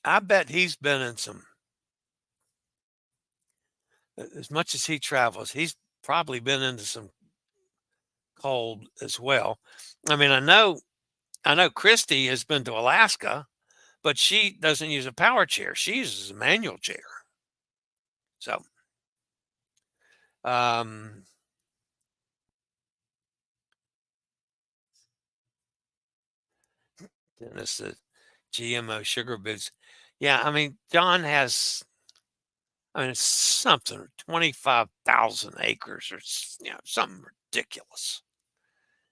I bet he's been in some, as much as he travels, he's probably been into some cold as well. I mean, I know Christy has been to Alaska, but she doesn't use a power chair. She uses a manual chair. So, um, Dennis, the GMO sugar boots. Yeah, I mean, John has, I mean, it's something 25,000 acres or something ridiculous.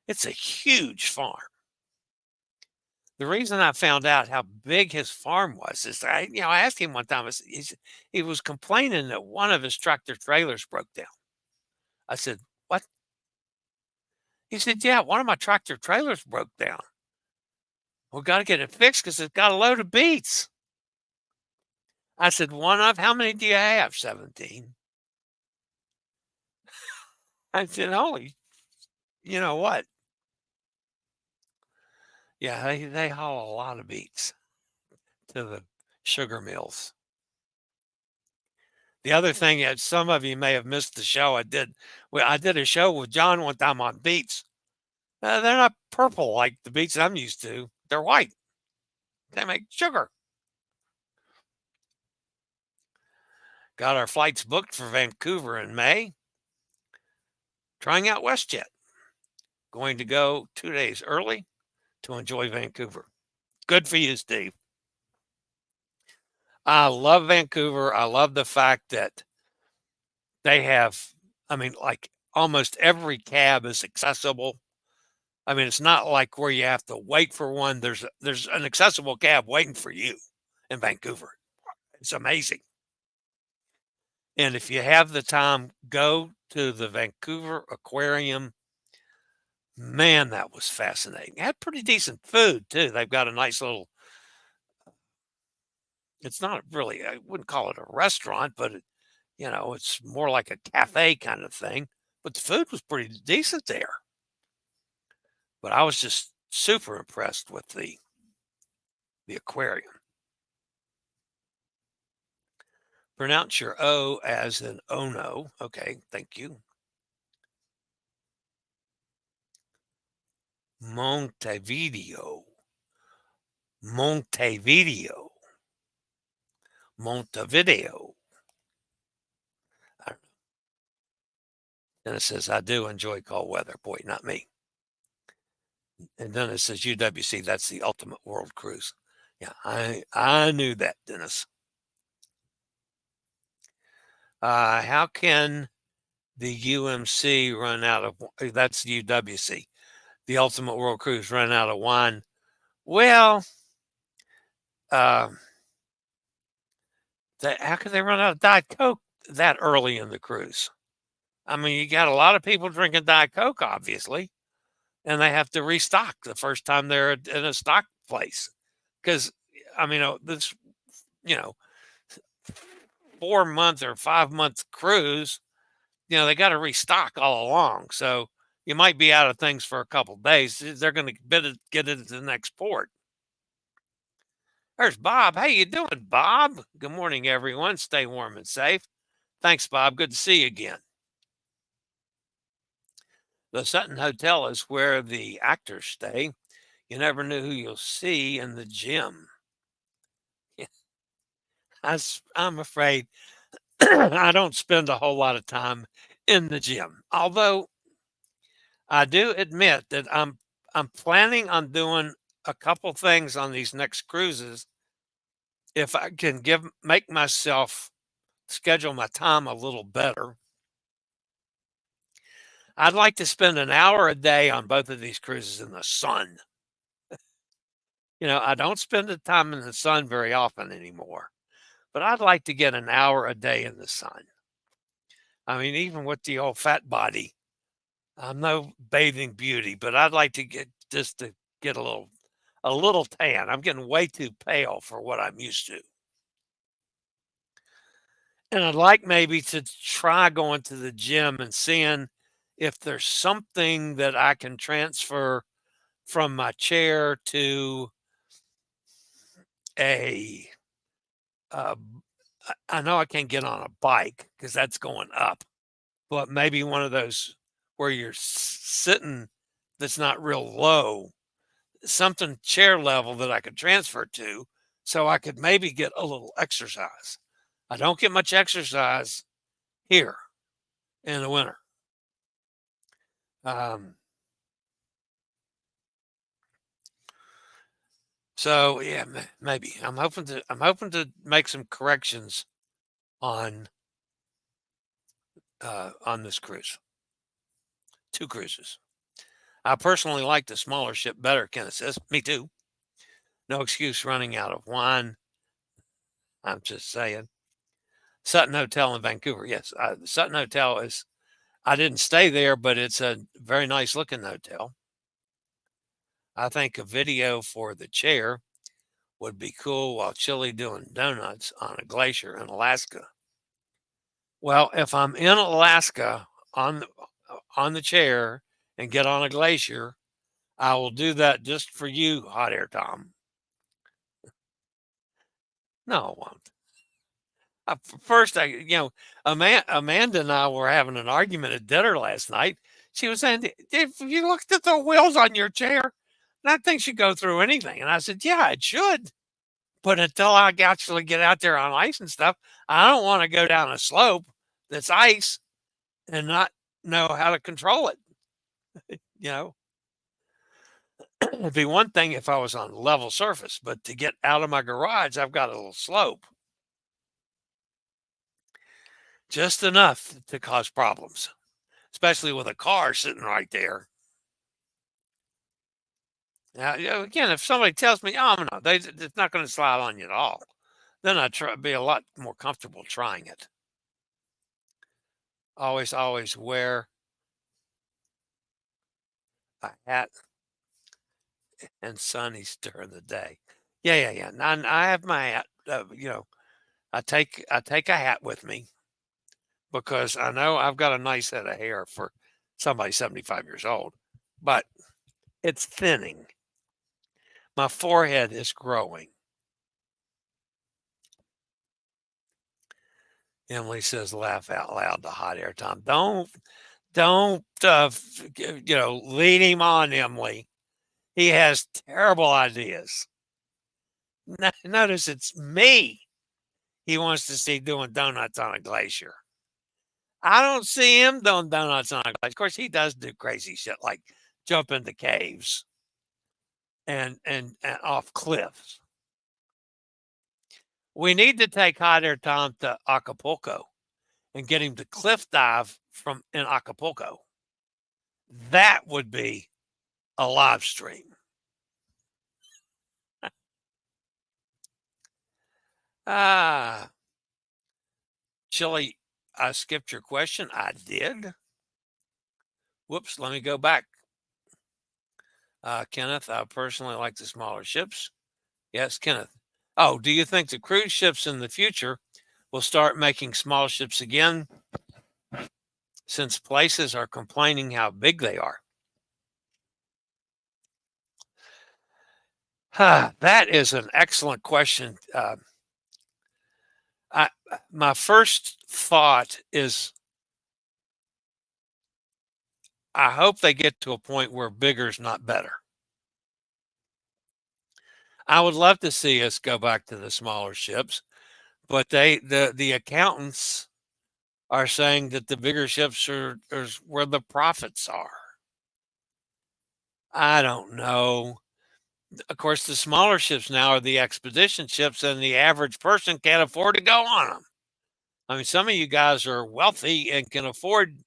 It's a huge farm. The reason I found out how big his farm was is I asked him one time. He was complaining that one of his tractor trailers broke down. I said, "What?" He said, "Yeah, one of my tractor trailers broke down. We got to get it fixed because it's got a load of beets." I said, "One of? How many do you have?" 17. I said, "Holy, you know what? Yeah, they haul a lot of beets to the sugar mills." The other thing is, some of you may have missed the show I did. Well, I did a show with John one time on beets. They're not purple like the beets I'm used to. They're white. They make sugar. Got our flights booked for Vancouver in May. Trying out WestJet. Going to go 2 days early to enjoy Vancouver. Good for you, Steve. I love Vancouver. I love the fact that they have, I mean, like almost every cab is accessible. I mean, it's not like where you have to wait for one. There's an accessible cab waiting for you in Vancouver. It's amazing. And if you have the time, go to the Vancouver Aquarium. Man, that was fascinating. It had pretty decent food too. They've got a nice little, it's not really, I wouldn't call it a restaurant, but it's more like a cafe kind of thing. But the food was pretty decent there. But I was just super impressed with the aquarium. Pronounce your O as an ono. Okay, thank you. Montevideo. Montevideo. Montevideo. I don't know. Then it says, I do enjoy cold weather. Boy, not me. And then it says UWC, that's the ultimate world cruise. Yeah, I knew that, Dennis. How can the UMC run out of, that's the UWC, the ultimate world cruise, run out of wine? Well, how could they run out of Diet Coke that early in the cruise? I mean, you got a lot of people drinking Diet Coke, obviously, and they have to restock the first time they're in a stock place. Because, I mean, this, you know, 4 month or 5 month cruise, they got to restock all along. So you might be out of things for a couple of days. They're going to get it to the next port. There's Bob. How you doing, Bob? Good morning, everyone. Stay warm and safe. Thanks, Bob. Good to see you again. The Sutton Hotel is where the actors stay. You never know who you'll see in the gym. I'm afraid I don't spend a whole lot of time in the gym. Although I do admit that I'm planning on doing a couple things on these next cruises if I can make myself schedule my time a little better. I'd like to spend an hour a day on both of these cruises in the sun. I don't spend the time in the sun very often anymore, but I'd like to get an hour a day in the sun. I mean, even with the old fat body, I'm no bathing beauty, but I'd like to get a little tan. I'm getting way too pale for what I'm used to. And I'd like maybe to try going to the gym and seeing if there's something that I can transfer from my chair to a, I know I can't get on a bike because that's going up, but maybe one of those where you're sitting that's not real low, something chair level that I could transfer to so I could maybe get a little exercise. I don't get much exercise here in the winter. So yeah, maybe I'm hoping to make some corrections on this cruise. 2 cruises. I personally like the smaller ship better, Kenneth says. Me too. No excuse running out of wine. I'm just saying. Sutton Hotel in Vancouver. Yes, the Sutton Hotel is, I didn't stay there, but it's a very nice looking hotel. I think a video for the chair would be cool while Chillie doing donuts on a glacier in Alaska. Well, if I'm in Alaska on the chair and get on a glacier, I will do that just for you, Hot Air Tom. No, I won't. First, Amanda and I were having an argument at dinner last night. She was saying, if you looked at the wheels on your chair, that thing should go through anything. And I said, yeah, it should. But until I actually get out there on ice and stuff, I don't want to go down a slope that's ice and not know how to control it. It'd be one thing if I was on level surface, but to get out of my garage, I've got a little slope. Just enough to cause problems, especially with a car sitting right there. Now, again, if somebody tells me, oh, no, it's not going to slide on you at all, then I'd be a lot more comfortable trying it. Always wear a hat and sunnies during the day. Yeah. And I have my hat, I take a hat with me because I know I've got a nice head of hair for somebody 75 years old, but it's thinning. My forehead is growing. Emily says, laugh out loud to Hot Air Tom. Don't, lead him on, Emily. He has terrible ideas. Notice it's me he wants to see doing donuts on a glacier. I don't see him doing donuts on a glacier. Of course, he does do crazy shit like jump into caves and off cliffs. We need to take Hot Air Tom to Acapulco and get him to cliff dive in Acapulco. That would be a live stream. Chillie, I skipped your question. I did. Whoops, let me go back. Kenneth, I personally like the smaller ships. Yes, Kenneth. Oh, do you think the cruise ships in the future will start making small ships again since places are complaining how big they are? That is an excellent question. My first thought is I hope they get to a point where bigger is not better. I would love to see us go back to the smaller ships, but the accountants are saying that the bigger ships are where the profits are. I don't know. Of course, the smaller ships now are the expedition ships, and the average person can't afford to go on them. I mean, some of you guys are wealthy and can afford,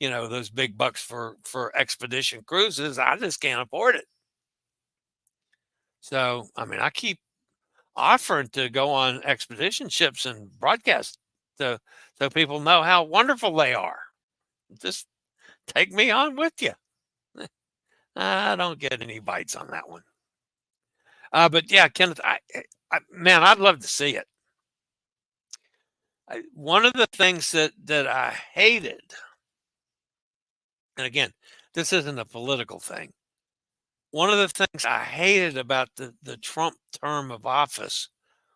those big bucks for expedition cruises. I just can't afford it. So, I mean, I keep offering to go on expedition ships and broadcast so people know how wonderful they are. Just take me on with you. I don't get any bites on that one. But yeah, Kenneth, man, I'd love to see it. One of the things that I hated and again, this isn't a political thing. One of the things I hated about the Trump term of office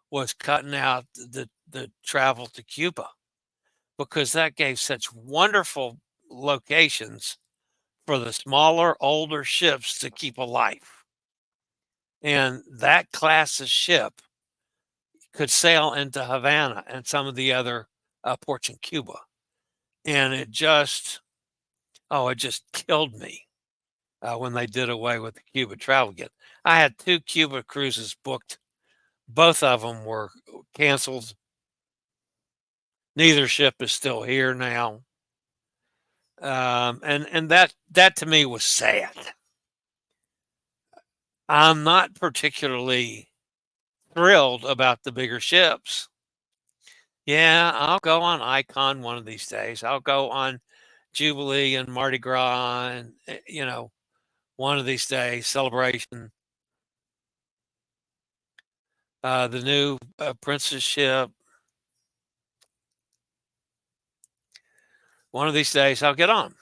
was cutting out the travel to Cuba, because that gave such wonderful locations for the smaller, older ships to keep alive. And that class of ship could sail into Havana and some of the other ports in Cuba. And it just killed me when they did away with the Cuba travel again. I had 2 Cuba cruises booked. Both of them were canceled. Neither ship is still here now. And that to me was sad. I'm not particularly thrilled about the bigger ships. Yeah, I'll go on Icon one of these days. I'll go on Jubilee and Mardi Gras and, one of these days, Celebration. The new Princess ship. One of these days I'll get on.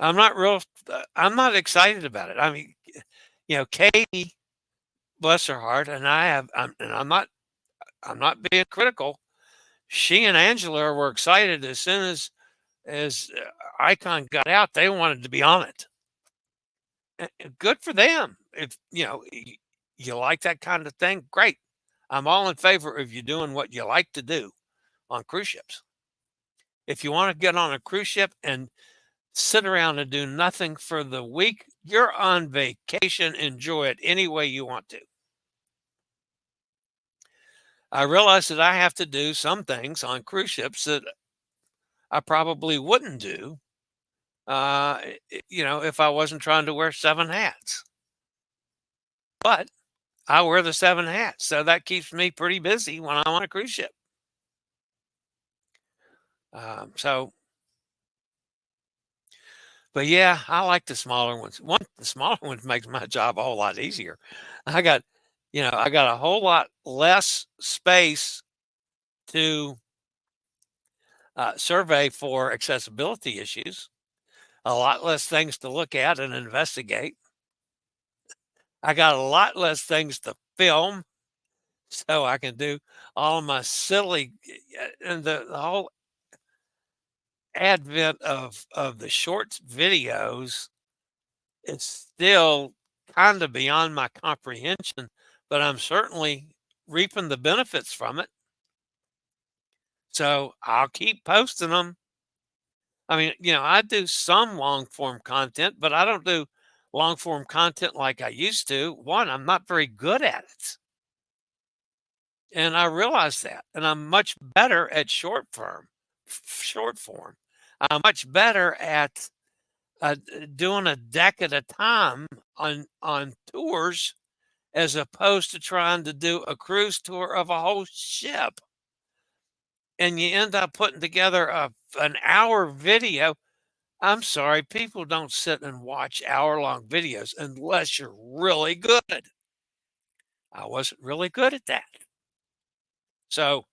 I'm not excited about it. I mean, Katie, bless her heart, and I'm not being critical. She and Angela were excited as soon as Icon got out. They wanted to be on it. And good for them. If you like that kind of thing, great. I'm all in favor of you doing what you like to do on cruise ships. If you want to get on a cruise ship and sit around and do nothing for the week, you're on vacation. Enjoy it any way you want to. I realize that I have to do some things on cruise ships that I probably wouldn't do, if I wasn't trying to wear 7 hats. But I wear the 7 hats, so that keeps me pretty busy when I'm on a cruise ship. But yeah, I like the smaller ones. The smaller ones makes my job a whole lot easier. I got a whole lot less space to survey for accessibility issues, a lot less things to look at and investigate. I got a lot less things to film, so I can do all of my silly, and the whole advent of the short videos is still kind of beyond my comprehension, but I'm certainly reaping the benefits from it. So I'll keep posting them. I mean, I do some long form content, but I don't do long form content like I used to. One, I'm not very good at it. And I realize that. And I'm much better at short form. I'm much better at doing a deck at a time on tours, as opposed to trying to do a cruise tour of a whole ship. And you end up putting together an hour video. I'm sorry, people don't sit and watch hour-long videos unless you're really good. I wasn't really good at that. So,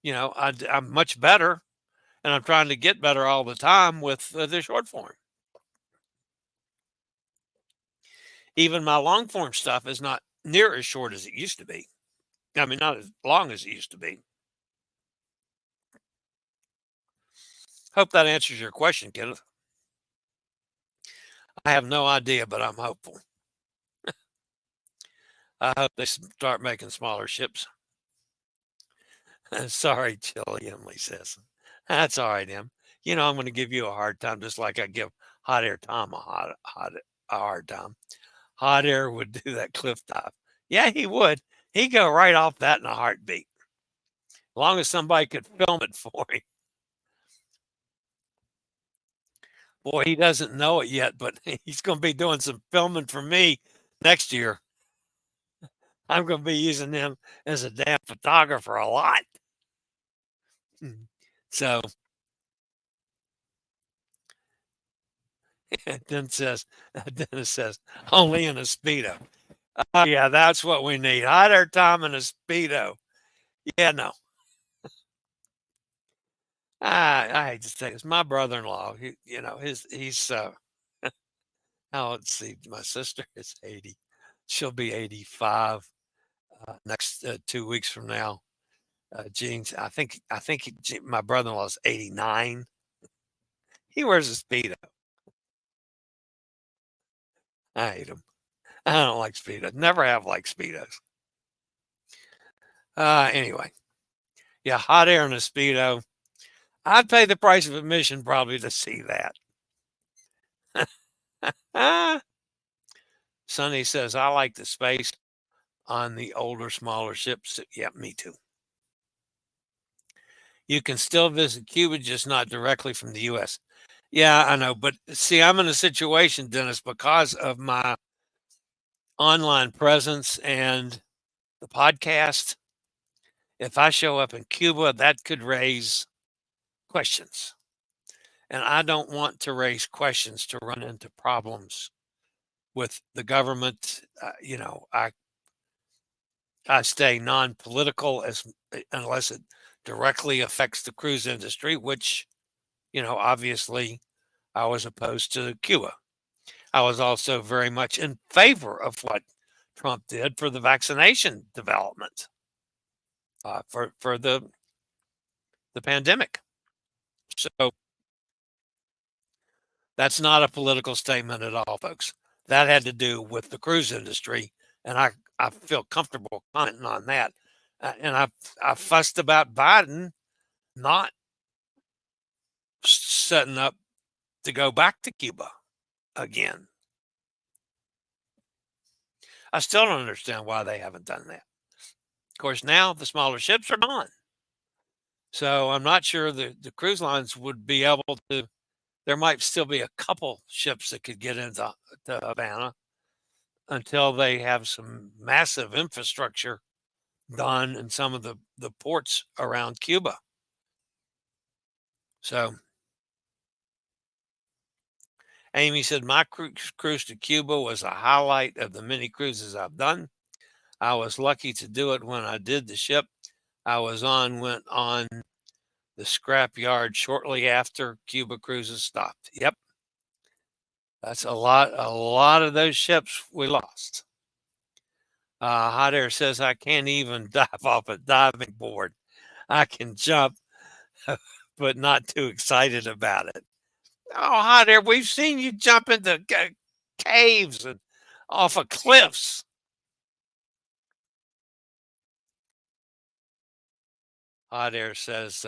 I'm much better, and I'm trying to get better all the time with the short form. Even my long form stuff is not near as short as it used to be. I mean, not as long as it used to be. Hope that answers your question, Kenneth. I have no idea, but I'm hopeful. I hope they start making smaller ships. Sorry, Chillie, Emily says. That's all right, Em. I'm going to give you a hard time, just like I give Hot Air Tom a hard time. Hot Air would do that cliff dive. Yeah, he would. He'd go right off that in a heartbeat. As long as somebody could film it for him. Boy, he doesn't know it yet, but he's going to be doing some filming for me next year. I'm going to be using him as a damn photographer a lot. So Dennis says, only in a Speedo. Oh, yeah, that's what we need. Hot Air Tom in a Speedo. Yeah, no. I hate to say this. My brother-in-law, he's let's see, my sister is 80. She'll be 85 next 2 weeks from now. Jean's, my brother-in-law's 89. He wears a Speedo. I hate him. I don't like Speedos. Never have liked Speedos. Anyway, yeah, hot air in a Speedo. I'd pay the price of admission probably to see that. Sonny says, I like the space on the older, smaller ships. Yeah, me too. You can still visit Cuba, just not directly from the U.S. Yeah, I know. But see, I'm in a situation, Dennis, because of my online presence and the podcast. If I show up in Cuba, that could raise questions. And I don't want to raise questions to run into problems with the government. I stay non-political unless it directly affects the cruise industry, which, obviously I was opposed to Cuba. I was also very much in favor of what Trump did for the vaccination development for the pandemic. So that's not a political statement at all, folks. That had to do with the cruise industry, and I feel comfortable commenting on that. And I fussed about Biden not setting up to go back to Cuba again. I still don't understand why they haven't done that. Of course, now the smaller ships are gone. So I'm not sure the cruise lines would be able to. There might still be a couple ships that could get into Havana until they have some massive infrastructure done in some of the ports around Cuba. So Amy said, my cruise to Cuba was a highlight of the many cruises I've done. I was lucky to do it when I did. The ship I went on the scrapyard shortly after Cuba cruises stopped. Yep. That's a lot of those ships we lost. Hot Air says, I can't even dive off a diving board. I can jump, but not too excited about it. Oh, Hot Air, we've seen you jump into caves and off of cliffs. Hot Air says,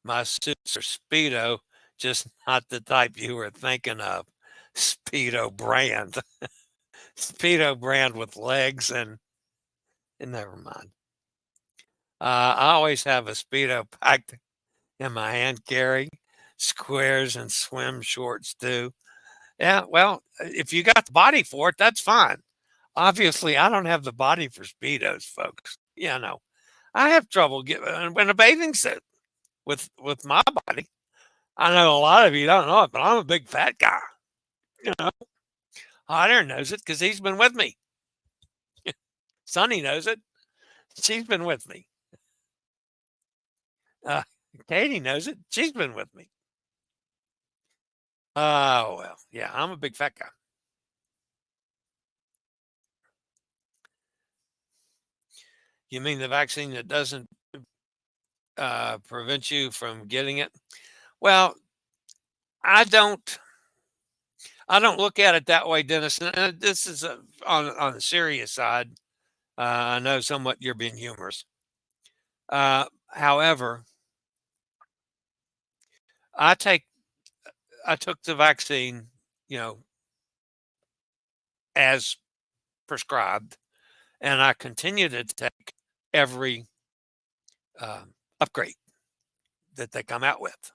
my suits are Speedo, just not the type you were thinking of. Speedo brand. Speedo brand with legs and never mind. I always have a Speedo packed in my hand carry, squares and swim shorts too. Yeah, well, if you got the body for it, that's fine. Obviously, I don't have the body for Speedos, folks. I have trouble getting in a bathing suit with my body. I know a lot of you don't know it, but I'm a big fat guy. Hot Air knows it because he's been with me. Sonny knows it. She's been with me. Katie knows it. She's been with me. Oh, well, yeah, I'm a big fat guy. You mean the vaccine that doesn't prevent you from getting it? Well, I don't look at it that way, Dennis. And this is on the serious side. I know somewhat you're being humorous. However, I took the vaccine, as prescribed, and I continue to take every upgrade that they come out with.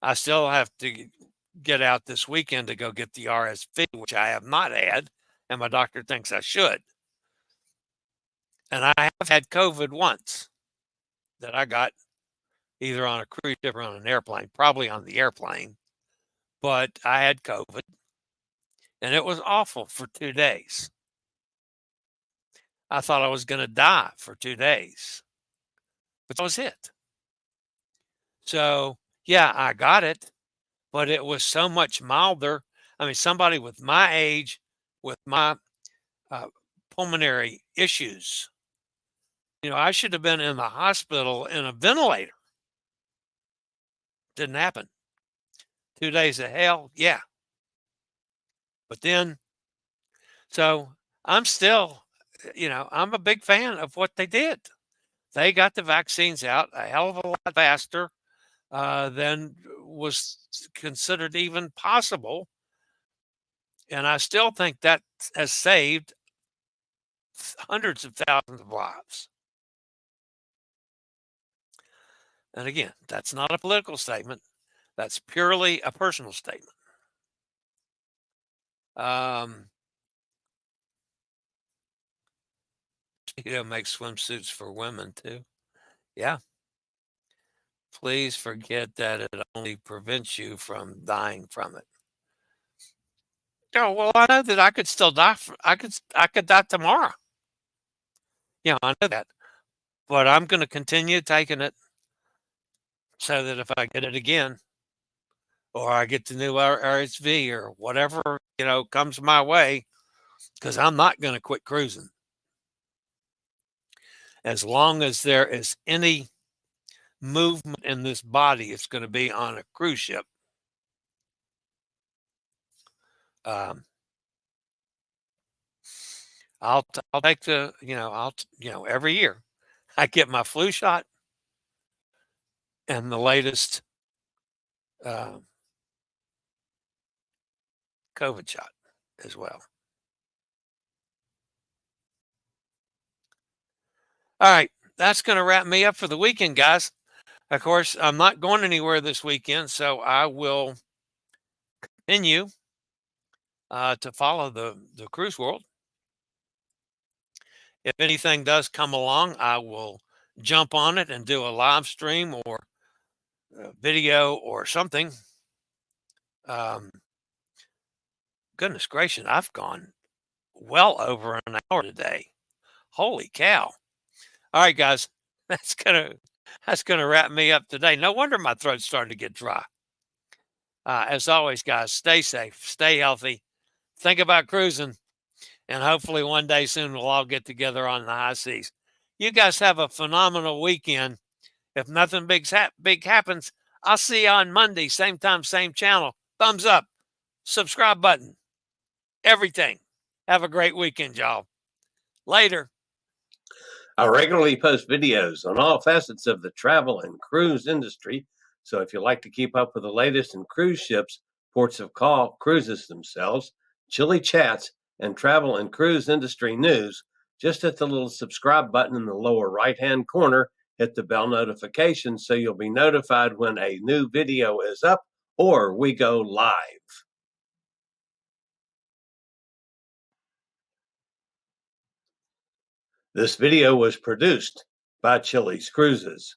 I still have to get out this weekend to go get the RSV, which I have not had, and my doctor thinks I should. And I have had COVID once that I got either on a cruise ship or on an airplane, probably on the airplane. But I had COVID, and it was awful for 2 days. I thought I was going to die for 2 days, but that was it. So, yeah, I got it, but it was so much milder. I mean, somebody with my age, with my pulmonary issues, I should have been in the hospital in a ventilator. Didn't happen. 2 days of hell, yeah. But then, so I'm still, I'm a big fan of what they did. They got the vaccines out a hell of a lot faster than was considered even possible. And I still think that has saved hundreds of thousands of lives. And again, that's not a political statement. That's purely a personal statement. Make swimsuits for women too. Yeah. Please forget that it only prevents you from dying from it. Oh, well, I know that I could still die. I could die tomorrow. I know that. But I'm going to continue taking it so that if I get it again, or I get the new RSV or whatever, comes my way, because I'm not going to quit cruising. As long as there is any movement in this body, it's going to be on a cruise ship. I'll take the, every year I get my flu shot and the latest COVID shot as well. All right, that's going to wrap me up for the weekend, guys. Of course, I'm not going anywhere this weekend, so I will continue to follow the cruise world. If anything does come along, I will jump on it and do a live stream or a video or something. Goodness gracious, I've gone well over an hour today. Holy cow. All right, guys, that's gonna wrap me up today. No wonder my throat's starting to get dry. As always, guys, stay safe, stay healthy, think about cruising, and hopefully one day soon we'll all get together on the high seas. You guys have a phenomenal weekend. If nothing big happens, I'll see you on Monday, same time, same channel. Thumbs up, subscribe button, everything. Have a great weekend, y'all. Later. I regularly post videos on all facets of the travel and cruise industry. So if you like to keep up with the latest in cruise ships, ports of call, cruises themselves, Chillie chats, and travel and cruise industry news, just hit the little subscribe button in the lower right-hand corner, hit the bell notification so you'll be notified when a new video is up or we go live. This video was produced by Chilliescruises.